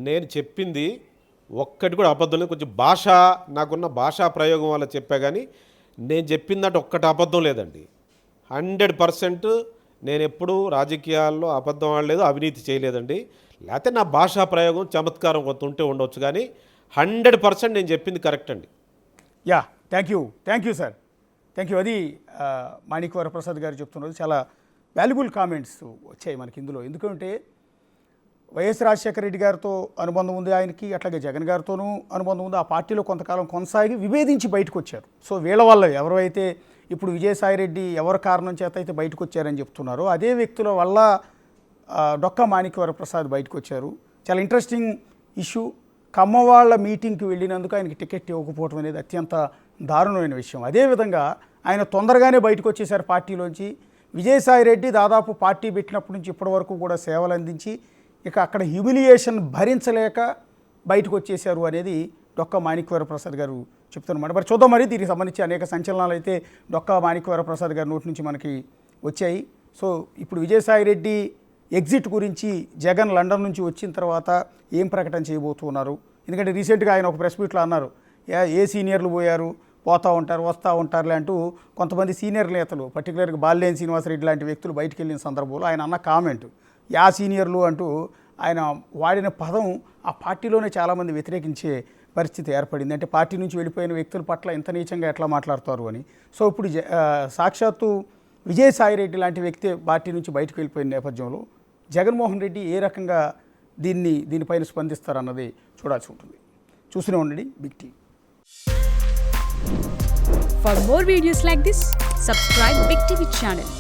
నేను చెప్పింది ఒక్కటి కూడా అబద్ధం లేదు. కొంచెం భాష, నాకున్న భాషా ప్రయోగం వల్ల చెప్పా, కానీ నేను చెప్పిందంటే ఒక్కటి అబద్ధం లేదండి. 100% నేను ఎప్పుడూ రాజకీయాల్లో అబద్ధం ఆడలేదు, అవినీతి చేయలేదండి. లేకపోతే నా భాషా ప్రయోగం చమత్కారం కొంత ఉంటే ఉండవచ్చు, కానీ 100% నేను చెప్పింది కరెక్ట్ అండి.
Yeah, thank you sir, thank you. అది మాణిక్యవర ప్రసాద్ గారు చెప్తున్నారు. చాలా వాల్యుబుల్ కామెంట్స్ వచ్చాయి మనకి ఇందులో. ఎందుకంటే వైఎస్ రాజశేఖర రెడ్డి గారితో అనుబంధం ఉంది ఆయనకి, అట్లాగే జగన్ గారితోనూ అనుబంధం ఉంది. ఆ పార్టీలో కొంతకాలం కొనసాగి విభేదించి బయటకు వచ్చారు. సో వీళ్ళ వల్ల ఎవరైతే ఇప్పుడు విజయసాయి రెడ్డి ఎవరి కారణం చేత అయితే బయటకు వచ్చారని చెప్తున్నారో అదే వ్యక్తుల వల్ల డొక్కా మాణిక్యవర ప్రసాద్ బయటకు వచ్చారు. చాలా ఇంట్రెస్టింగ్ ఇష్యూ. కమ్మవాళ్ళ మీటింగ్కి వెళ్ళినందుకు ఆయనకి టికెట్ ఇవ్వకపోవడం అనేది అత్యంత దారుణమైన విషయం. అదేవిధంగా ఆయన తొందరగానే బయటకు వచ్చేసారు పార్టీలోంచి. విజయసాయి రెడ్డి దాదాపు పార్టీ పెట్టినప్పటి నుంచి ఇప్పటి వరకు కూడా సేవలు అందించి ఇక అక్కడ హ్యూమిలియేషన్ భరించలేక బయటకు వచ్చేసారు అనేది డొక్కా మాణిక్యవర ప్రసాద్ గారు చెప్తున్నమాట. మరి చూద్దాం, మరి దీనికి సంబంధించి అనేక సంచలనాలు అయితే డొక్కా మాణిక్యవర ప్రసాద్ గారి నోటి నుంచి మనకి వచ్చాయి. సో ఇప్పుడు విజయసాయి రెడ్డి ఎగ్జిట్ గురించి జగన్ లండన్ నుంచి వచ్చిన తర్వాత ఏం ప్రకటన చేయబోతున్నారు? ఎందుకంటే రీసెంట్గా ఆయన ఒక ప్రెస్ మీట్లో అన్నారు, ఏ సీనియర్లు పోయారు, పోతూ ఉంటారు, వస్తూ ఉంటారులే అంటూ కొంతమంది సీనియర్ నేతలు, పర్టికులర్గా బాలినేని శ్రీనివాసరెడ్డి లాంటి వ్యక్తులు బయటికి వెళ్ళిన సందర్భంలో ఆయన అన్న కామెంట్, యా సీనియర్లు అంటూ ఆయన వాడిన పదం ఆ పార్టీలోనే చాలామంది వ్యతిరేకించే పరిస్థితి ఏర్పడింది. అంటే పార్టీ నుంచి వెళ్ళిపోయిన వ్యక్తుల పట్ల ఇంత నీచంగా ఎట్లా మాట్లాడతారు అని. సో ఇప్పుడు సాక్షాత్తు విజయసాయి రెడ్డి లాంటి వ్యక్తి పార్టీ నుంచి బయటకు వెళ్ళిపోయిన నేపథ్యంలో జగన్మోహన్ రెడ్డి ఏ రకంగా దీనిపైన స్పందిస్తారన్నది చూడాల్సి ఉంటుంది. చూస్తూనే ఉండండి Big TV.
For more videos like this, subscribe Big TV channel.